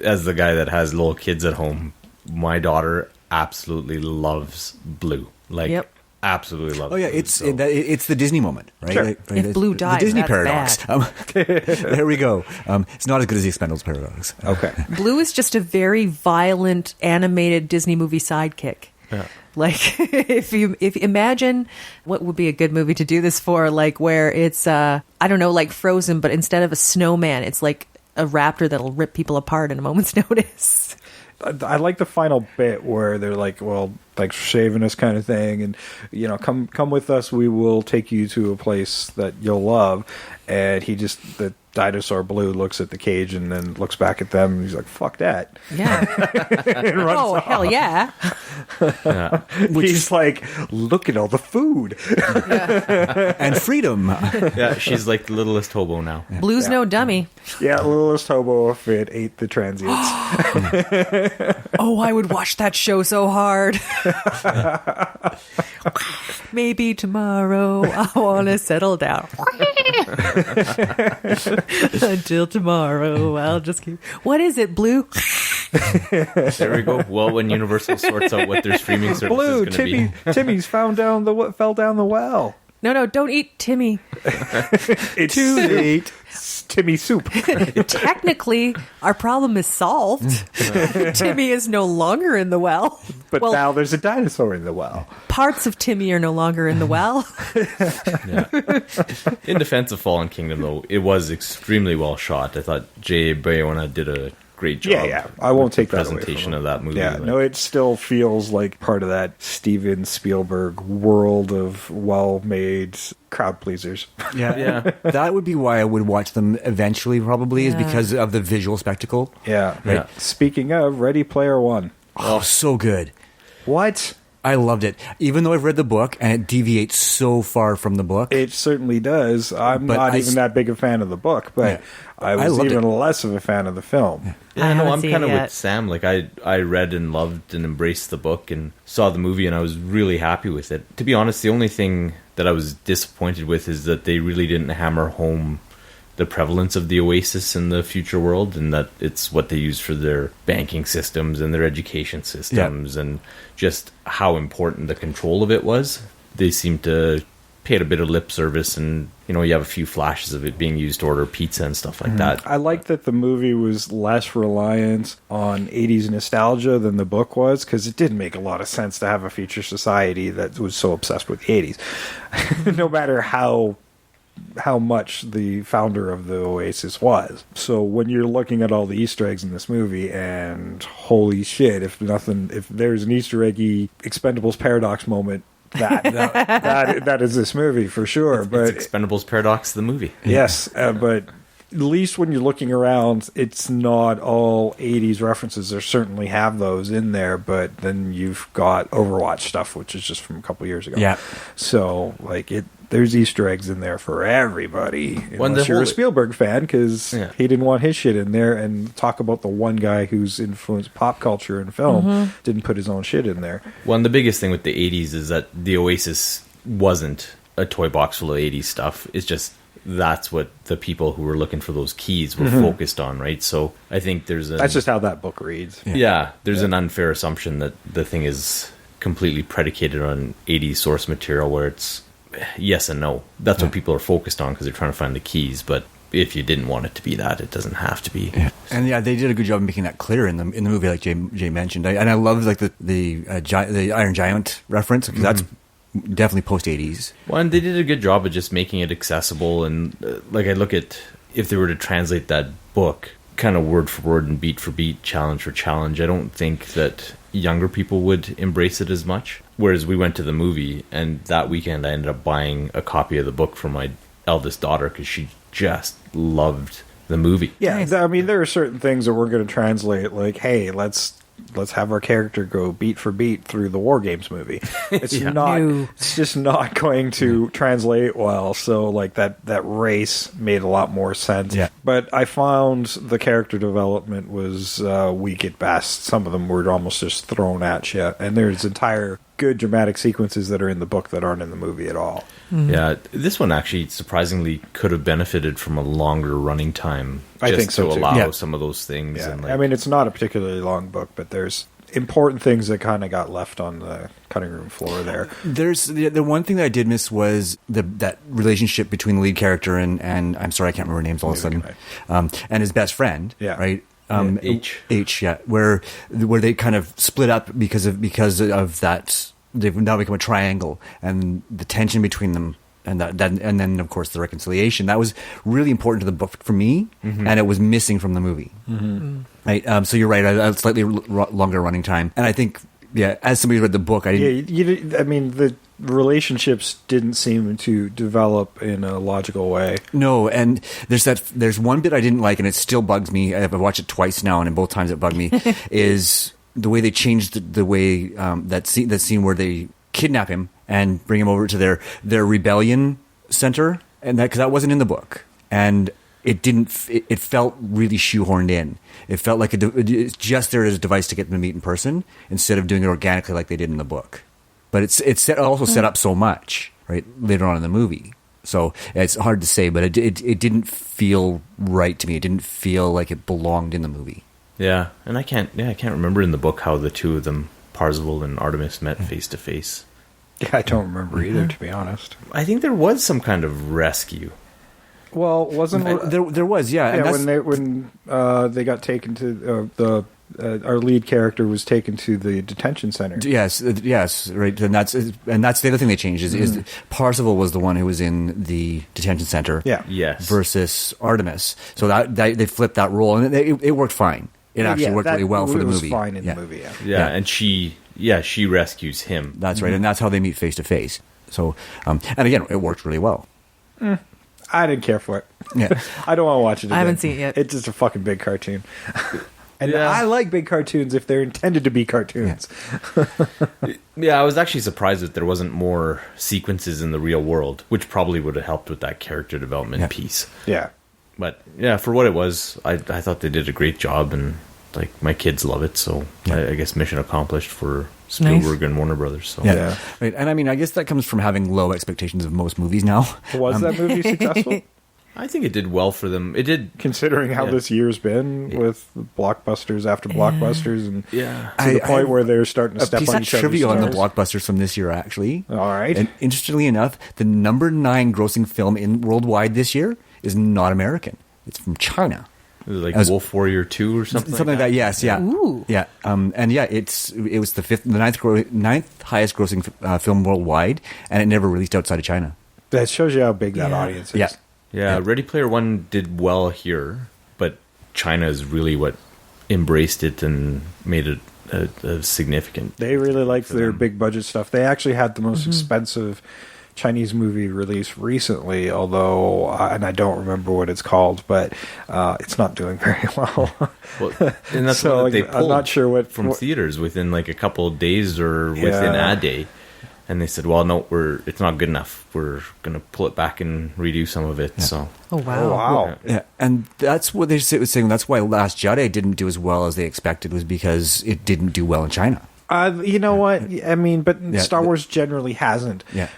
as the guy that has little kids at home, my daughter absolutely loves Blue. Like, absolutely loves. Oh yeah, Blue. it's the Disney moment, right? Sure. Right, If Blue the dies, Disney that's paradox. There we go. It's not as good as the Expendables paradox. Okay. Blue is just a very violent animated Disney movie sidekick. Yeah. Like if you imagine what would be a good movie to do this for, like where it's I don't know, like Frozen, but instead of a snowman, it's like a raptor that'll rip people apart in a moment's notice. I like the final bit where they're like, well, like saving us kind of thing, and come with us, we will take you to a place that you'll love. And the dinosaur Blue looks at the cage and then looks back at them and he's like, fuck that. Yeah. And runs Oh, off. hell yeah. He's like, look at all the food. And freedom. Yeah, she's like the littlest hobo now. Blue's no dummy. Yeah, littlest hobo if it ate the transients. Oh, I would watch that show so hard. Maybe tomorrow I want to settle down. Until tomorrow, I'll just keep. What is it, Blue? There we go. Well, when Universal sorts out what their streaming service Blue, is going to be. Timmy's fell down the well. No, don't eat Timmy. It's too late. Timmy soup. Technically, our problem is solved. Timmy is no longer in the well. But well, now there's a dinosaur in the well. parts of Timmy are no longer in the well. Yeah. In defense of Fallen Kingdom, though, it was extremely well shot. I thought J.A. Bayona did a great job. Yeah. I won't take that away presentation from of that movie. Yeah, Like, no, it still feels like part of that Steven Spielberg world of well-made crowd pleasers. Yeah. That would be why I would watch them eventually, probably, is Yeah. because of the visual spectacle. Yeah. Yeah. Speaking of, Ready Player One. Oh, so good. What? I loved it. Even though I've read the book and it deviates so far from the book. It certainly does. I'm But not I even that big a fan of the book, but Yeah. I I was loved even it. less of a fan of the film. Yeah, I no, haven't I'm seen kind it of yet. with Sam. Like, I read and loved and embraced the book and saw the movie, and I was really happy with it. To be honest, the only thing that I was disappointed with is that they really didn't hammer home the prevalence of the Oasis in the future world, and that it's what they use for their banking systems and their education systems, and just how important the control of it was. They seem to pay it a bit of lip service, and you have a few flashes of it being used to order pizza and stuff like that. I like that the movie was less reliant on 80s nostalgia than the book was, because it didn't make a lot of sense to have a future society that was so obsessed with the 80s. No matter how much the founder of the Oasis was. So when you're looking at all the Easter eggs in this movie, and holy shit, if there's an Easter eggy Expendables paradox moment, that is this movie for sure. But It's Expendables Paradox, the movie. yes, but at least when you're looking around, it's not all 80s references. There certainly have those in there, but then you've got Overwatch stuff, which is just from a couple years ago. Yeah. So, there's Easter eggs in there for everybody. When Unless the you're a whole- Spielberg fan, because Yeah. he didn't want his shit in there. And talk about the one guy who's influenced pop culture and film, didn't put his own shit in there. Well, and the biggest thing with the 80s is that the Oasis wasn't a toy box full of 80s stuff. It's just that's what the people who were looking for those keys were focused on, right? So I think That's just how that book reads. there's an unfair assumption that the thing is completely predicated on 80s source material, where it's yes and no. That's what people are focused on because they're trying to find the keys. But if you didn't want it to be that, it doesn't have to be. Yeah. And they did a good job of making that clear in the movie, like Jay mentioned. And I love the Iron Giant reference, because that's definitely post 80s. Well, and they did a good job of just making it accessible. And I look at if they were to translate that book kind of word for word and beat for beat, challenge for challenge, I don't think that younger people would embrace it as much. Whereas we went to the movie, and that weekend I ended up buying a copy of the book for my eldest daughter because she just loved the movie. Yeah, Nice. I mean, there are certain things that we're going to translate, like, hey, let's have our character go beat for beat through the War Games movie. It's No. it's just not going to translate well. So, that race made a lot more sense. Yeah. But I found the character development was weak at best. Some of them were almost just thrown at you, and there's entire good dramatic sequences that are in the book that aren't in the movie at all. Yeah, this one actually surprisingly could have benefited from a longer running time. I think so, to too. allow Yeah. some of those things. Yeah, And I mean, it's not a particularly long book, but there's important things that kind of got left on the cutting room floor there. There's the one thing that I did miss was that relationship between the lead character and I'm sorry, I can't remember names all of a sudden, and his best friend, Yeah. right? H, yeah, where they kind of split up because of that. They've now become a triangle, and the tension between them, and and then of course the reconciliation. That was really important to the book for me, and it was missing from the movie. Right, so you're right. A slightly longer running time, and I think, as somebody who read the book, I didn't. I mean, the relationships didn't seem to develop in a logical way. No, and there's one bit I didn't like, and it still bugs me. I've watched it twice now, and in both times it bugged me. Is the way they changed the way that scene where they kidnap him and bring him over to their rebellion center, and because that wasn't in the book, and it didn't. It felt really shoehorned in. It felt like it's just there as a device to get them to meet in person instead of doing it organically like they did in the book. But it's also set up so much right later on in the movie. So it's hard to say, but it didn't feel right to me. It didn't feel like it belonged in the movie. Yeah, and I can't remember in the book how the two of them, Parzival and Artemis, met face to face. Yeah, I don't remember either, to be honest. I think there was some kind of rescue. Well, wasn't There was, yeah. And yeah, when they got taken to our lead character was taken to the detention center. Yes, right. And that's the other thing they changed is Parzival was the one who was in the detention center. Yeah. Yes. Versus Artemis. So that they flipped that role, and it worked fine. It actually worked really well for the movie. It was fine in the movie. Yeah, and she rescues him. That's right, and that's how they meet face to face. So, and again, it worked really well. I didn't care for it. Yeah. I don't want to watch it again. I haven't seen it yet. It's just a fucking big cartoon. And Yeah. I like big cartoons if they're intended to be cartoons. Yeah, I was actually surprised that there wasn't more sequences in the real world, which probably would have helped with that character development piece. Yeah. But yeah, for what it was, I thought they did a great job, and like my kids love it. So I guess mission accomplished for Spielberg and Warner Brothers. So Yeah. Right. And I mean, I guess that comes from having low expectations of most movies now. Was that movie successful? I think it did well for them. It did. Considering how this year's been with blockbusters after blockbusters, and Yeah. to the point where they're starting to step piece on of each other's trivia on the toes. blockbusters from this year, actually. All right. And interestingly enough, the number 9 grossing film in worldwide this year is not American. It's from China. It was like As- Wolf Warrior 2 or something. Something like that. Yes. Yeah. Ooh. Yeah. And yeah, it was the ninth highest grossing film worldwide, and it never released outside of China. That shows you how big that Yeah. audience is. Yeah. Yeah, Ready Player One did well here, but China is really what embraced it and made it a significant. They really liked For their them. big budget stuff. They actually had the most expensive Chinese movie release recently, although, and I don't remember what it's called, but it's not doing very well. Well, and that's So, what they I'm pulled not sure what- from theaters within like a couple of days or within Yeah. a day. And they said, "Well, no, it's not good enough. We're going to pull it back and redo some of it." So, Oh wow. Oh, wow. Yeah, and that's what they were saying. That's why Last Jedi didn't do as well as they expected, was because it didn't do well in China. You know what? I mean, but Yeah. Star Wars generally hasn't. Yeah.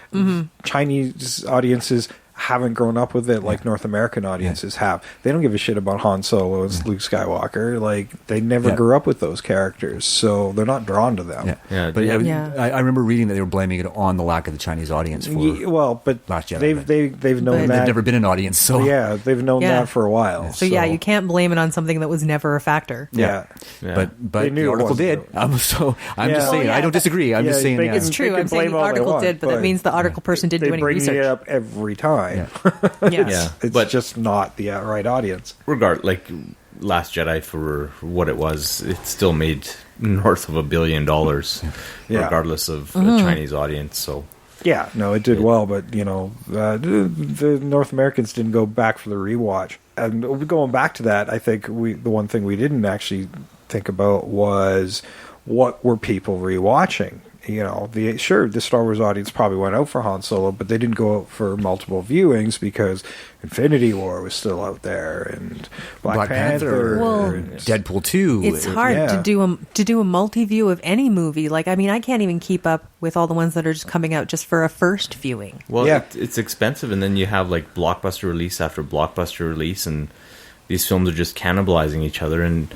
Chinese audiences haven't grown up with it like North American audiences have. They don't give a shit about Han Solo and Luke Skywalker. Like, they never Yeah. grew up with those characters, so they're not drawn to them. Yeah, Yeah, But yeah. I remember reading that they were blaming it on the lack of the Chinese audience. Well, but Last Jedi, they've but- they've known But- that. They've never been an audience, so Yeah, they've known Yeah. that for a while. So yeah, you can't blame it on something that was never a factor. Yeah. yeah. But They knew the it article wasn't, did. though. I'm just Yeah. saying. Well, I don't yeah, disagree. I'm just saying. they Yeah. It's They true. can I'm saying blame the all they article want, did, but that but- means the article person didn't They do any bring research. it up every time. Yes. Yeah. It's But- just not the right audience. like Last Jedi, for what it was, it still made north of $1 billion, Yeah. regardless of a Chinese audience. So Yeah, no, it did well, but the North Americans didn't go back for the rewatch. And going back to that, I think the one thing we didn't actually think about was what were people rewatching. The Star Wars audience probably went out for Han Solo, but they didn't go out for multiple viewings because Infinity War was still out there and Black Panther. Well, and Deadpool 2. It's hard Yeah. to do a multi-view of any movie. Like, I mean, I can't even keep up with all the ones that are just coming out just for a first viewing. well, Yeah. it's expensive, and then you have like blockbuster release after blockbuster release, and these films are just cannibalizing each other. And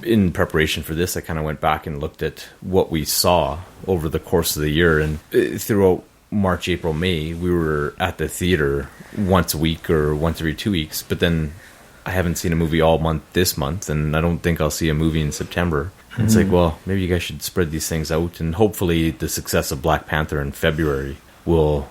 in preparation for this, I kind of went back and looked at what we saw over the course of the year, and throughout March, April, May, we were at the theater once a week or once every 2 weeks. But then I haven't seen a movie all month this month, and I don't think I'll see a movie in September. It's like, well, maybe you guys should spread these things out, and hopefully the success of Black Panther in February will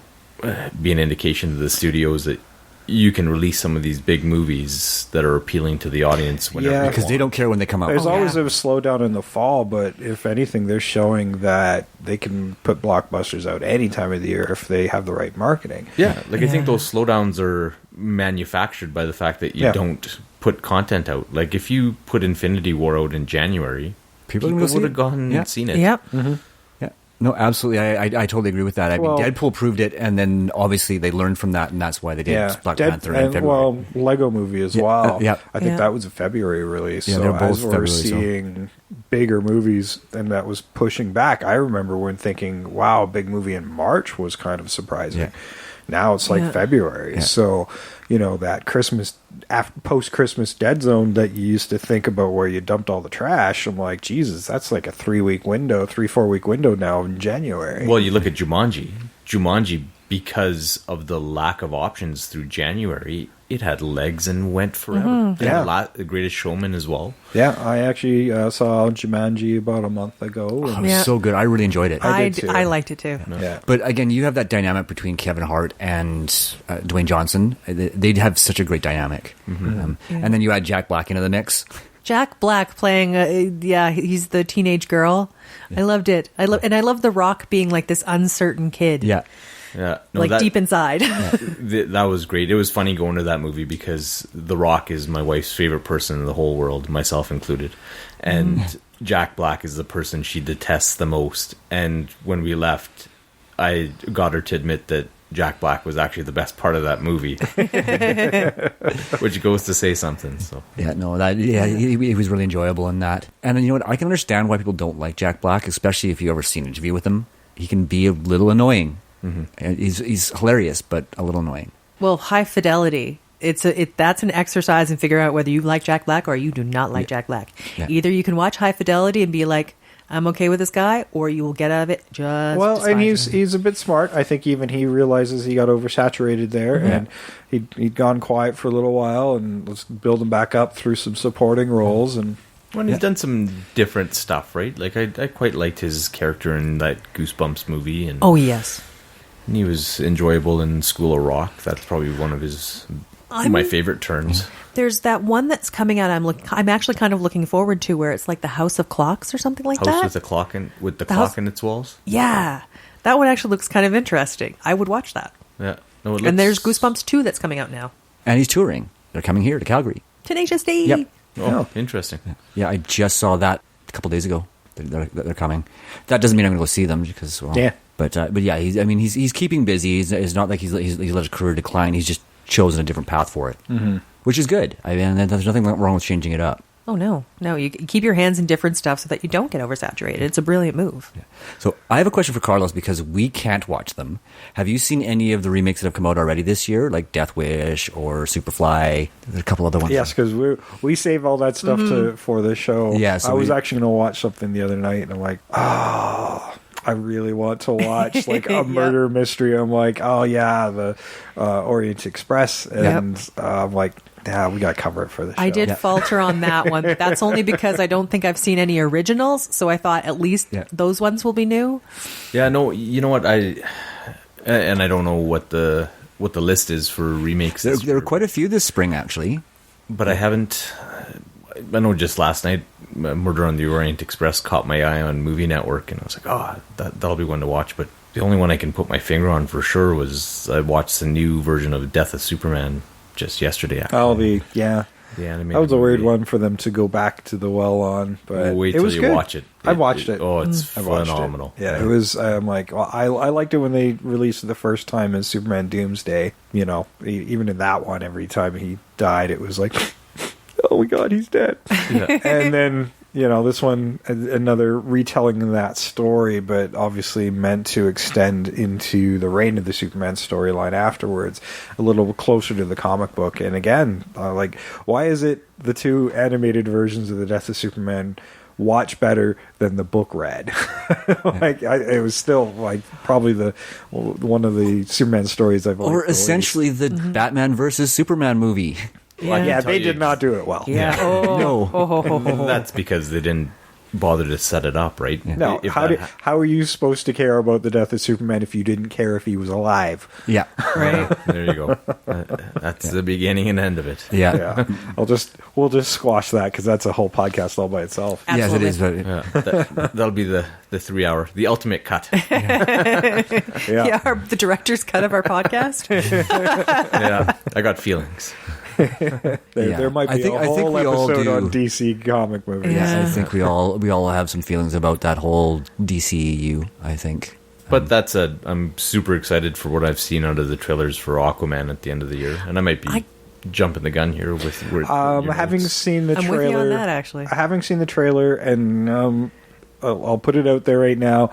be an indication to the studios that you can release some of these big movies that are appealing to the audience whenever Yeah. you because they want. don't care when they come out. There's always yeah. a slowdown in the fall, but if anything, they're showing that they can put blockbusters out any time of the year if they have the right marketing. Yeah, like I think Yeah. those slowdowns are manufactured by the fact that you Yeah. don't put content out. Like if you put Infinity War out in January, People people would go see would have it. gone Yeah. and seen it. Yep. Yeah. No, absolutely. I totally agree with that. I Well- mean, Deadpool proved it, and then obviously they learned from that, and that's why they did Black Panther in February. Well, Lego Movie as well. yeah. I think Yeah. that was a February release. Yeah, so they're both as we're February, so- seeing bigger movies, and that was pushing back. I remember when thinking, "Wow, a big movie in March was kind of surprising." Yeah. now it's like Yeah. February. So, that Christmas, post-Christmas dead zone that you used to think about where you dumped all the trash, I'm like, Jesus, that's like a 4-week window now in January. Well, you look at Jumanji. Jumanji, because of the lack of options through January, it had legs and went forever. Mm-hmm. And The Greatest Showman as well. Yeah, I actually saw Jumanji about a month ago. It And, was Yeah. so good. I really enjoyed it. I did too. I liked it too. yeah. But again, you have that dynamic between Kevin Hart and Dwayne Johnson. They'd have such a great dynamic. And then you add Jack Black into the mix. Jack Black playing, he's the teenage girl. I loved it. I love The Rock being like this uncertain kid. Yeah. Yeah, Deep inside. that was great. It was funny going to that movie because The Rock is my wife's favorite person in the whole world, myself included. And Jack Black is the person she detests the most. And when we left, I got her to admit that Jack Black was actually the best part of that movie, which goes to say something. So Yeah, no, he was really enjoyable in that. And you know what? I can understand why people don't like Jack Black, especially if you ever seen an interview with him. He can be a little annoying. And he's hilarious, but a little annoying. Well, High Fidelity. That's an exercise in figuring out whether you like Jack Black or you do not like Jack Black. Yeah. Either you can watch High Fidelity and be like, I'm okay with this guy, or you will get out of it just Well, and despise him. he's a bit smart. I think even he realizes he got oversaturated there, and he'd gone quiet for a little while, and let's build him back up through some supporting roles. And when he's done some different stuff, right? Like I quite liked his character in that Goosebumps movie, and Oh, yes. he was enjoyable in School of Rock. That's probably one of his my favorite turns. There's that one that's coming out. I'm actually kind of looking forward to, where it's like the House of Clocks or something like House that. with the clock The clock house- in its walls. Yeah, that one actually looks kind of interesting. I would watch that. Yeah, no, And there's Goosebumps 2 that's coming out now. And he's touring. They're coming here to Calgary. Tenacious D. Yep. Oh, interesting. Yeah, I just saw that a couple days ago. They're coming. That doesn't mean I'm going to go see them because, well, Yeah. But yeah, he's keeping busy. It's not like he's let his career decline. He's just chosen a different path for it, which is good. I mean, there's nothing wrong with changing it up. Oh, no. You keep your hands in different stuff so that you don't get oversaturated. It's a brilliant move. So I have a question for Carlos because we can't watch them. Have you seen any of the remakes that have come out already this year, like Death Wish or Superfly? There's a couple other ones. yes, because we save all that stuff for the show. Yeah, so I was we- actually going to watch something the other night, and I'm like, I really want to watch like a murder mystery. I'm like, oh yeah, the Orient Express, and I'm like, yeah, we got to cover it for the show. I did falter on that one, but that's only because I don't think I've seen any originals, so I thought at least those ones will be new. Yeah, no, you know what? I don't know what the list is for remakes. There are quite a few this spring, actually. But I haven't. I know just last night, Murder on the Orient Express caught my eye on Movie Network, and I was like, oh, that'll be one to watch. But the only one I can put my finger on for sure was I watched the new version of Death of Superman just yesterday. Actually. The animated that was a weird movie. one for them to go back to the well on, but Wait it till was you good. watch it. I watched it. Oh, it's I watched phenomenal. it. Yeah, it was. I'm like, well, I liked it when they released it the first time as Superman Doomsday. You know, even in that one, every time he died, it was like, oh my god, he's dead. Yeah. And then this one, another retelling of that story, but obviously meant to extend into the Reign of the Superman storyline afterwards, a little closer to the comic book. And again, like, why is it the two animated versions of the Death of Superman watch better than the book read? It was still like probably one of the Superman stories I've liked Or the least. essentially the Batman versus Superman movie. Well, I can Yeah, tell they you- did not do it well. Yeah. No. That's because they didn't bother to set it up, right? No, If how that how are you supposed to care about the death of Superman if you didn't care if he was alive? Yeah. Right. There you go. That's the beginning and end of it. Yeah. Yeah, we'll just squash that because that's a whole podcast all by itself. Yes, it Absolutely. is. Yeah, that'll be the 3 hour, the ultimate cut. Yeah, the director's cut of our podcast. Yeah, I got feelings. There might be I think a whole we all episode do. on DC comic movies. Yeah, I think we all have some feelings about that whole DCEU, I think. But I'm super excited for what I've seen out of the trailers for Aquaman at the end of the year, and I might be jumping the gun here with your Having notes. seen the I'm trailer, with you on that, actually. Having seen the trailer, and I'll put it out there right now: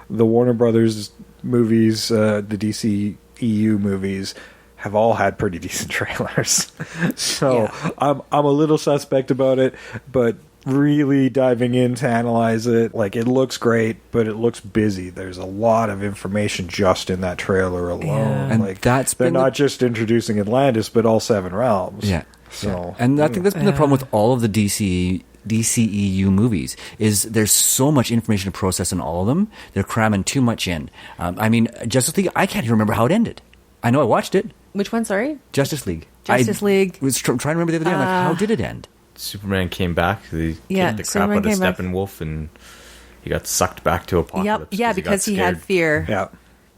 the Warner Brothers movies, the DC EU movies have all had pretty decent trailers. So I'm a little suspect about it, but really diving in to analyze it, like, it looks great, but it looks busy. There's a lot of information just in that trailer alone. Yeah. And Like, that's they're been not just introducing Atlantis, but all 7 realms. Yeah. So, and I think that's been the problem with all of the DCEU movies is there's so much information to process in all of them. They're cramming too much in. I mean, Justice League, I can't even remember how it ended. I know I watched it. Which one? Sorry, Justice League. Justice League. I was trying to remember the other day. I'm like, how did it end? Superman came back. They Yeah, kicked the crap Superman out of came back. Steppenwolf, and he got sucked back to Apocalypse. Yeah, got because he had scared. fear. yeah.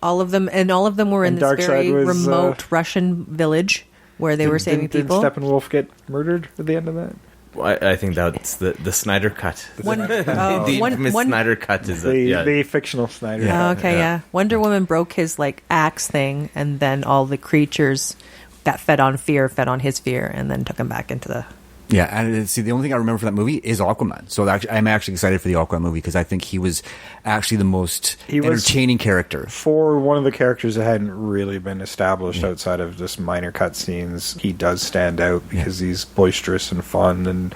All of them were in And this very Darkseid was, remote Russian village where they were saving people. Didn't Steppenwolf get murdered at the end of that? Well, I think that's the Snyder cut. Oh, The infamous Snyder cut is The fictional Snyder. Oh, okay, yeah. Wonder Woman broke his like axe thing, and then all the creatures that fed on his fear, and then took him back into the. Yeah, and see, the only thing I remember from that movie is Aquaman. So I'm actually excited for the Aquaman movie because I think he was actually the most entertaining character. For one of the characters that hadn't really been established outside of just minor cutscenes, he does stand out because he's boisterous and fun, and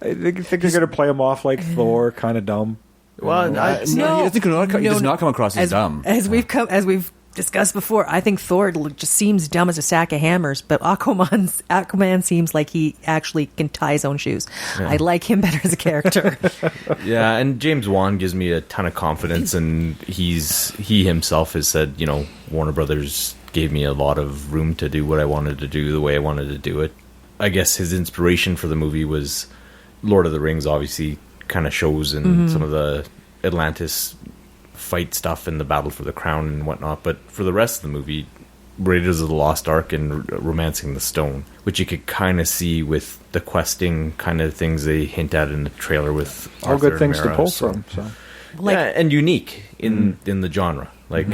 I think they're going to play him off like Thor, kind of dumb. Well, He does not come across as dumb. As we've discussed before, I think Thor just seems dumb as a sack of hammers, but Aquaman seems like he actually can tie his own shoes. I like him better as a character. yeah, and James Wan gives me a ton of confidence, and he himself has said, Warner Brothers gave me a lot of room to do what I wanted to do the way I wanted to do it. I guess his inspiration for the movie was Lord of the Rings, obviously, kind of shows in some of the Atlantis fight stuff and the battle for the crown and whatnot, but for the rest of the movie, Raiders of the Lost Ark and Romancing the Stone, which you could kind of see with the questing kind of things they hint at in the trailer with All Arthur good things and to Mara, pull so. from. So. And unique in the genre. Like,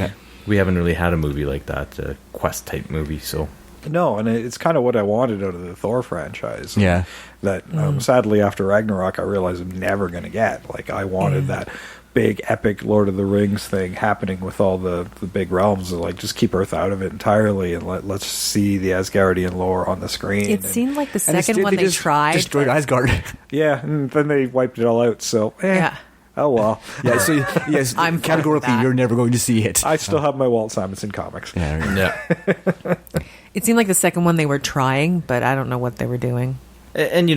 we haven't really had a movie like that, a quest type movie, so. No, and it's kind of what I wanted out of the Thor franchise. Yeah. That, sadly, after Ragnarok, I realized I'm never going to get. Like, I wanted that big, epic Lord of the Rings thing happening with all the big realms. Like, just keep Earth out of it entirely, and let's see the Asgardian lore on the screen. It seemed like the And second one they just tried. destroyed Asgard. Yeah, and then they wiped it all out, so, Yeah. oh well. Yeah, so yes, I'm fine with categorically, that. you're never going to see it. I still have my Walt Simonson comics. Yeah. It seemed like the second one they were trying, but I don't know what they were doing. And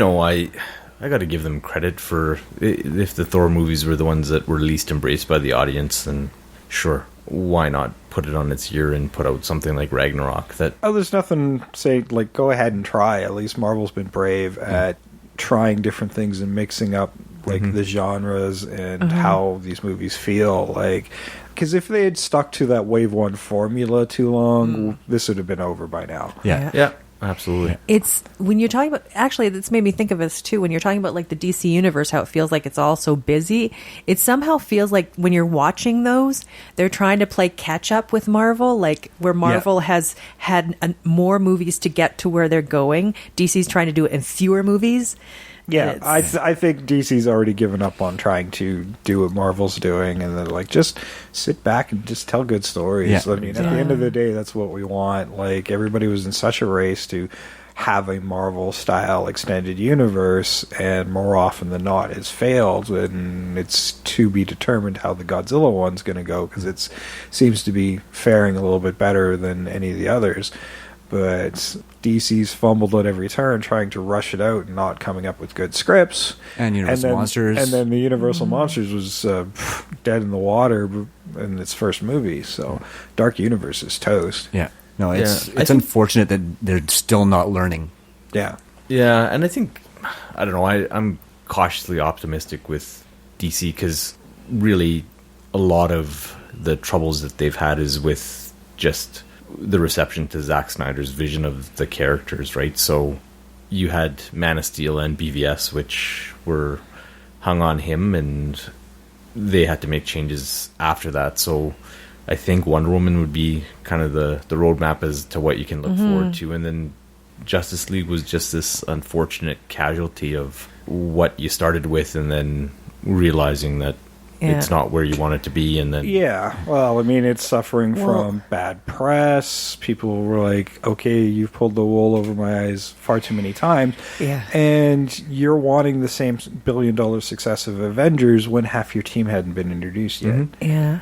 I got to give them credit for, if the Thor movies were the ones that were least embraced by the audience, then sure, why not put it on its ear and put out something like Ragnarok? Oh, there's nothing say like go ahead and try. At least Marvel's been brave at trying different things and mixing up like the genres and how these movies feel. Like, because if they had stuck to that Wave 1 formula too long, this would have been over by now. Yeah, absolutely. It's when you're talking about, actually, this made me think of this too. When you're talking about like the DC universe, how it feels like it's all so busy, it somehow feels like when you're watching those, they're trying to play catch up with Marvel, like where Marvel has had more movies to get to where they're going. DC's trying to do it in fewer movies. Yeah, I think DC's already given up on trying to do what Marvel's doing, and they're like, just sit back and just tell good stories. Yeah. I mean, at the end of the day, that's what we want. Like, everybody was in such a race to have a Marvel-style extended universe, and more often than not, it's failed, and it's to be determined how the Godzilla one's going to go, because it seems to be faring a little bit better than any of the others. But DC's fumbled at every turn trying to rush it out and not coming up with good scripts. And Universal Monsters. And then the Universal Monsters was dead in the water in its first movie. So Dark Universe is toast. Yeah. No, it's Yeah, unfortunate that they're still not learning. Yeah. Yeah, and I think, I don't know, I'm cautiously optimistic with DC because really a lot of the troubles that they've had is with just the reception to Zack Snyder's vision of the characters, right? So you had Man of Steel and BVS, which were hung on him, and they had to make changes after that. So I think Wonder Woman would be kind of the roadmap as to what you can look forward to. And then Justice League was just this unfortunate casualty of what you started with and then realizing that it's not where you want it to be, and then Yeah, well, I mean, it's suffering from bad press. People were like, okay, you've pulled the wool over my eyes far too many times. Yeah. And you're wanting the same billion-dollar success of Avengers when half your team hadn't been introduced yet. Yeah.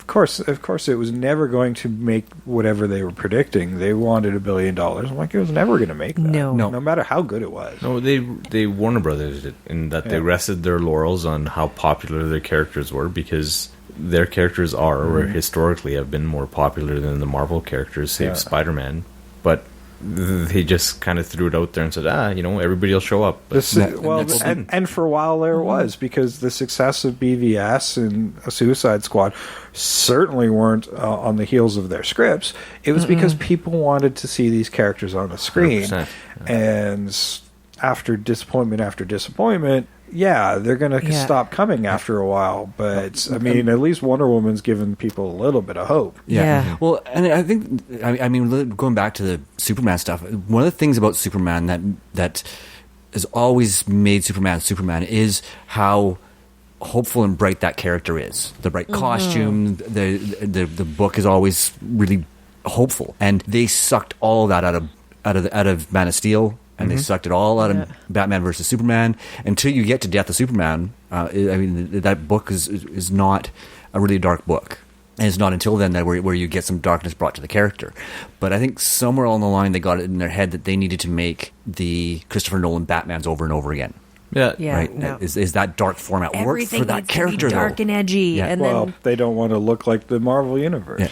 Of course, it was never going to make whatever they were predicting. They wanted $1 billion. I'm like, it was never going to make that. No matter how good it was. no, they Warner Brothers it in that they rested their laurels on how popular their characters were, because their characters are or historically have been more popular than the Marvel characters, save Spider-Man. But they just kind of threw it out there and said, everybody will show up. But And for a while there was, because the success of BVS and Suicide Squad certainly weren't on the heels of their scripts. It was because people wanted to see these characters on the screen. 100%, And after disappointment, they're going to stop coming after a while. But, I mean, at least Wonder Woman's given people a little bit of hope. Yeah. Well, and I think, I mean, going back to the Superman stuff, one of the things about Superman that has always made Superman is how hopeful and bright that character is. The bright costume, the book is always really hopeful, and they sucked all of that out of Man of Steel. And they sucked it all out of Batman versus Superman until you get to Death of Superman. I mean, that book is not a really dark book. And it's not until then that where you get some darkness brought to the character. But I think somewhere along the line they got it in their head that they needed to make the Christopher Nolan Batmans over and over again. Yeah, right. no. Is that dark format work for that character? Dark and edgy, Yeah. and Well, then they don't want to look like the Marvel Universe. Yeah.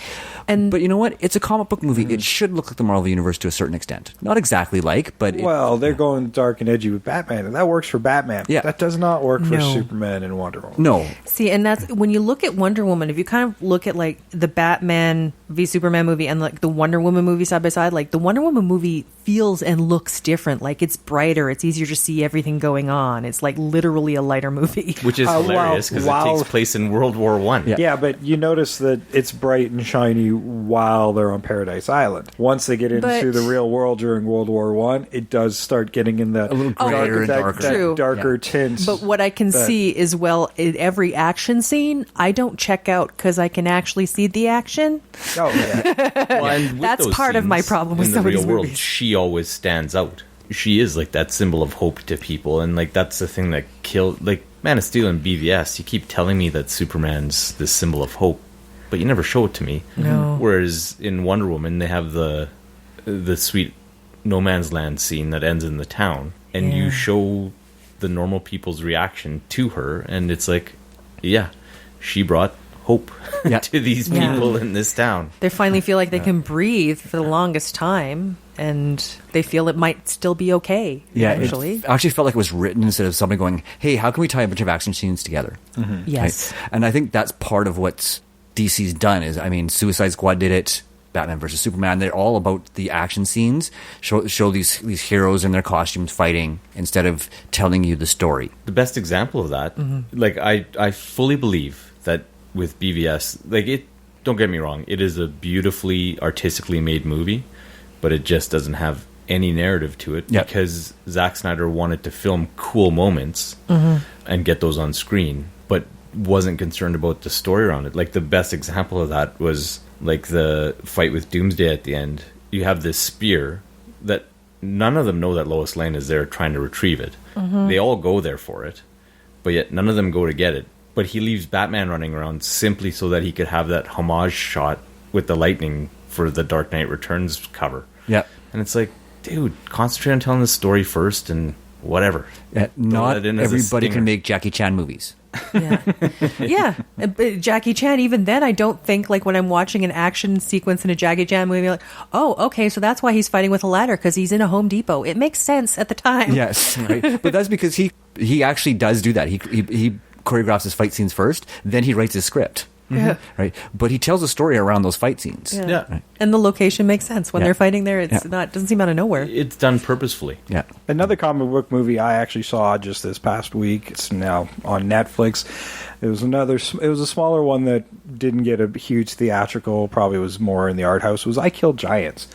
But you know what? It's a comic book movie. It should look like the Marvel Universe to a certain extent. Not exactly like, but... They're going dark and edgy with Batman, and that works for Batman. Yeah. That does not work for No. Superman and Wonder Woman. No. see, and that's when you look at Wonder Woman. If you kind of look at like the Batman v Superman movie and like the Wonder Woman movie side by side, like the Wonder Woman movie feels and looks different. Like it's brighter. It's easier to see everything going on. It's like literally a lighter movie. which is hilarious because it takes place in World War One. Yeah, but you notice that it's bright and shiny while they're on Paradise Island. Once they get into the real world during World War One, it does start getting in that A little grayer and darker. True. darker tint. But what I can see is, well, in every action scene, I don't check out because I can actually see the action. Oh, yeah. Well, and with That's those part of my scenes, problem with in some the of these real world. movies. She always stands out. She is like that symbol of hope to people, and like that's the thing that killed. Like Man of Steel and BVS, you keep telling me that Superman's this symbol of hope, but you never show it to me. No. Whereas in Wonder Woman, they have the sweet no man's land scene that ends in the town, and Yeah. you show the normal people's reaction to her, and it's like, yeah, she brought hope to these people in this town. They finally feel like they can breathe for the longest time, and they feel it might still be okay. Yeah, actually. it actually felt like it was written instead of somebody going, hey, how can we tie a bunch of action scenes together? Yes. Right? And I think that's part of what DC's done is, I mean, Suicide Squad did it, Batman versus Superman, they're all about the action scenes, show these heroes in their costumes fighting instead of telling you the story. The best example of that, like I fully believe that with BVS, like it, don't get me wrong, it is a beautifully artistically made movie, but it just doesn't have any narrative to it because Zack Snyder wanted to film cool moments and get those on screen, but wasn't concerned about the story around it. Like the best example of that was like the fight with Doomsday at the end. You have this spear that none of them know that Lois Lane is there trying to retrieve it. They all go there for it, but yet none of them go to get it. But he leaves Batman running around simply so that he could have that homage shot with the lightning for the Dark Knight Returns cover. Yeah. And it's like, dude, concentrate on telling the story first and whatever. Not that in as a everybody stinger. can make Jackie Chan movies. Yeah. But Jackie Chan, even then, I don't think, like, when I'm watching an action sequence in a Jackie Chan movie, like, oh, okay, so that's why he's fighting with a ladder, because he's in a Home Depot. It makes sense at the time. Yes, right. But that's because he actually does do that. He choreographs his fight scenes first, then he writes his script. Yeah. Right. But he tells a story around those fight scenes. Yeah. Yeah. And the location makes sense. When they're fighting there, it's not, doesn't seem out of nowhere. It's done purposefully. Yeah. Another comic book movie I actually saw just this past week. It's now on Netflix. It was a smaller one that didn't get a huge theatrical. Probably was more in the art house. Was I Killed Giants?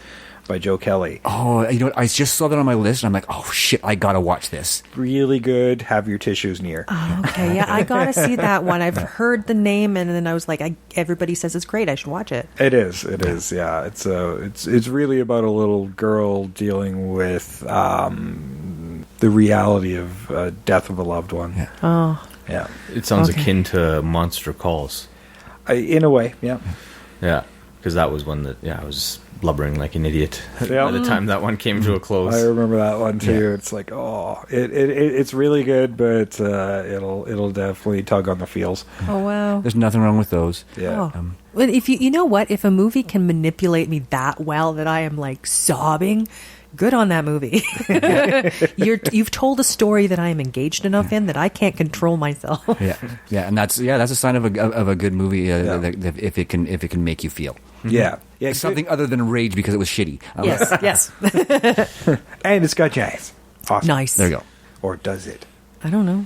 by Joe Kelly. Oh, you know what? I just saw that on my list, and I'm like, oh shit, I gotta watch this. Really good. Have your tissues near. Oh, okay, yeah, I gotta see that one. I've heard the name, and then I was like, everybody says it's great. I should watch it. It is. It is. Yeah. It's really about a little girl dealing with the reality of death of a loved one. Yeah. Oh, Yeah. It sounds Okay. akin to Monster Calls. In a way. Yeah. Yeah, because that was one that I was blubbering like an idiot Yeah. by the time that one came to a close. I remember that one too. It's like, it's really good, but it'll definitely tug on the feels. oh wow. There's nothing wrong with those. Yeah. Oh. Well, if you know what, if a movie can manipulate me that well that I am like sobbing, good on that movie. You've told a story that I am engaged enough in that I can't control myself. Yeah, and that's a sign of a good movie that if it can make you feel. Yeah. Yeah. Something other than rage because it was shitty. Yes, yes. And it's got giants. Awesome. Nice. There you go. Or does it? I don't know.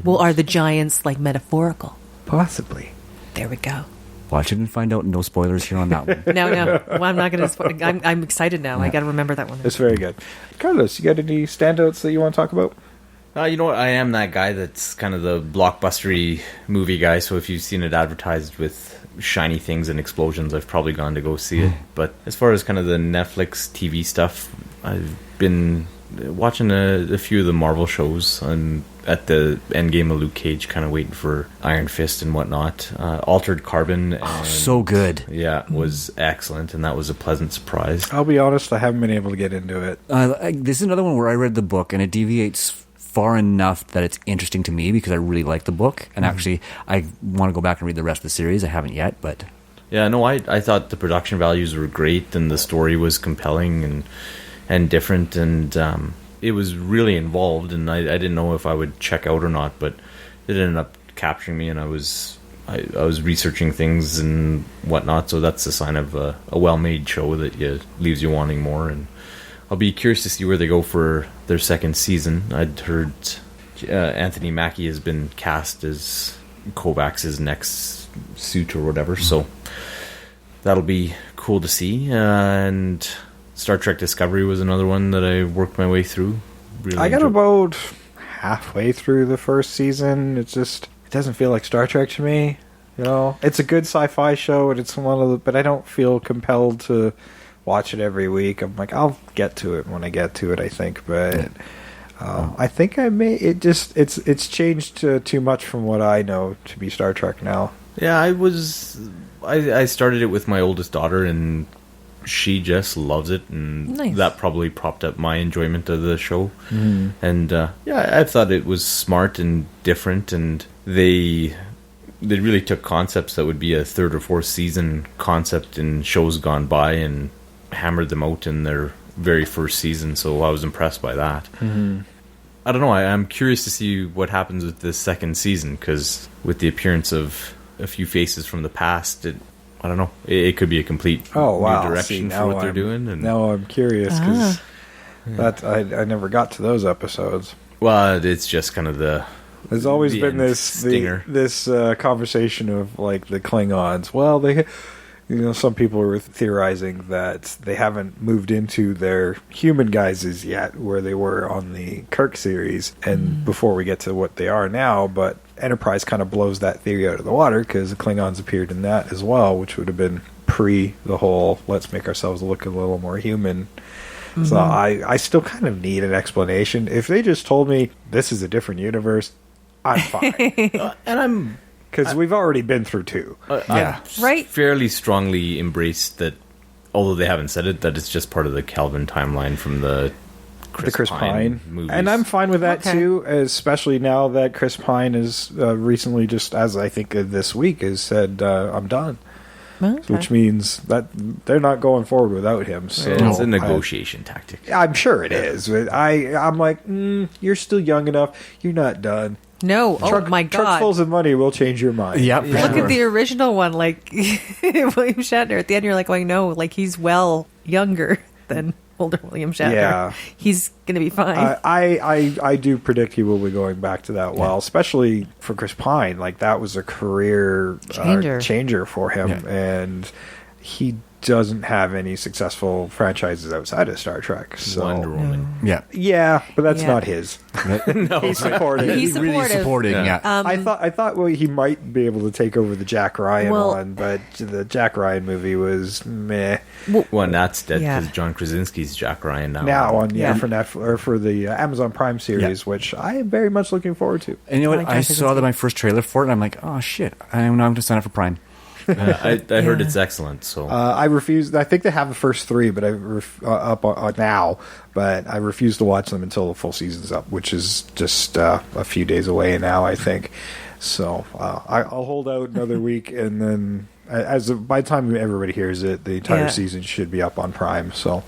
Well, are the giants like metaphorical? Possibly. There we go. Watch it and find out. No spoilers here on that one. No. Well, I'm not going to. I'm excited now. I got to remember that one. It's very good. Carlos, you got any standouts that you want to talk about? You know what? I am that guy that's kind of the blockbustery movie guy. So if you've seen it advertised with shiny things and explosions, I've probably gone to go see it. But as far as kind of the Netflix TV stuff, I've been watching a few of the Marvel shows and at the endgame of Luke Cage, kind of waiting for Iron Fist and whatnot. Altered Carbon, and, So good. yeah, was excellent, and that was a pleasant surprise. I'll be honest, I haven't been able to get into it. This is another one where I read the book and it deviates far enough that it's interesting to me because I really like the book. And actually, I want to go back and read the rest of the series. I haven't yet, but... Yeah, no, I thought the production values were great, and the story was compelling and different, and it was really involved, and I didn't know if I would check out or not, but it ended up capturing me, and I was researching things and whatnot, so that's a sign of a well-made show that leaves you wanting more, and I'll be curious to see where they go for their second season. I'd heard Anthony Mackie has been cast as Kovacs's next suit or whatever, so that'll be cool to see. And Star Trek Discovery was another one that I worked my way through. Really I got enjoyed- about halfway through the first season. It doesn't feel like Star Trek to me. You know, it's a good sci-fi show, and it's but I don't feel compelled to watch it every week. I'm like, I'll get to it when I get to it, I think, but I think I may. It's changed too much from what I know to be Star Trek now. Yeah, I started it with my oldest daughter, and she just loves it, and Nice. that probably propped up my enjoyment of the show. And I thought it was smart and different, and they really took concepts that would be a third or fourth season concept in shows gone by and hammered them out in their very first season, so I was impressed by that. I don't know, I'm curious to see what happens with this second season, because with the appearance of a few faces from the past, I don't know, it could be a complete new direction for what they're doing. And now I'm curious, because that I never got to those episodes. well, it's just kind of There's always the been end this stinger. this conversation of like the Klingons. Well, some people were theorizing that they haven't moved into their human guises yet, where they were on the Kirk series, and before we get to what they are now. But Enterprise kind of blows that theory out of the water, because the Klingons appeared in that as well, which would have been pre the whole let's make ourselves look a little more human. So I still kind of need an explanation. If they just told me this is a different universe, I'm fine. and Because we've already been through two. I'm Right. fairly strongly embraced that, although they haven't said it, that it's just part of the Kelvin timeline from the Chris Pine movies. And I'm fine with that Okay. too, especially now that Chris Pine has recently, just as I think this week, has said, I'm done. Okay. Which means that they're not going forward without him. So it's a negotiation tactic. I'm sure it is. But I'm like, you're still young enough. You're not done. No, oh my God. Truckfuls of money will change your mind. Yep. Look at the original one, like William Shatner. At the end, you're like, going, no, like he's well younger than older William Shatner. Yeah. He's going to be fine. I do predict he will be going back to that well, especially for Chris Pine. Like, that was a career Changer. changer for him, Yeah. and he doesn't have any successful franchises outside of Star Trek. So Wonder Woman. Yeah. yeah, but that's Yeah. not his. No, He's supportive. He's really supportive. supporting. Yeah. I thought well, he might be able to take over the Jack Ryan Well- one, but the Jack Ryan movie was meh. well, and that's dead Yeah. because John Krasinski's Jack Ryan now. Now on Yeah. for Netflix or for the Amazon Prime series, which I am very much looking forward to. And you know I what? like I Jack saw my first trailer for it, and I'm like, oh shit! I'm going to sign up for Prime. I heard Yeah. it's excellent. So I refuse. I think they have the first three, but up on now. But I refuse to watch them until the full season's up, which is just a few days away now, I think. So I'll hold out another week, and then by the time everybody hears it, the entire Yeah. season should be up on Prime. So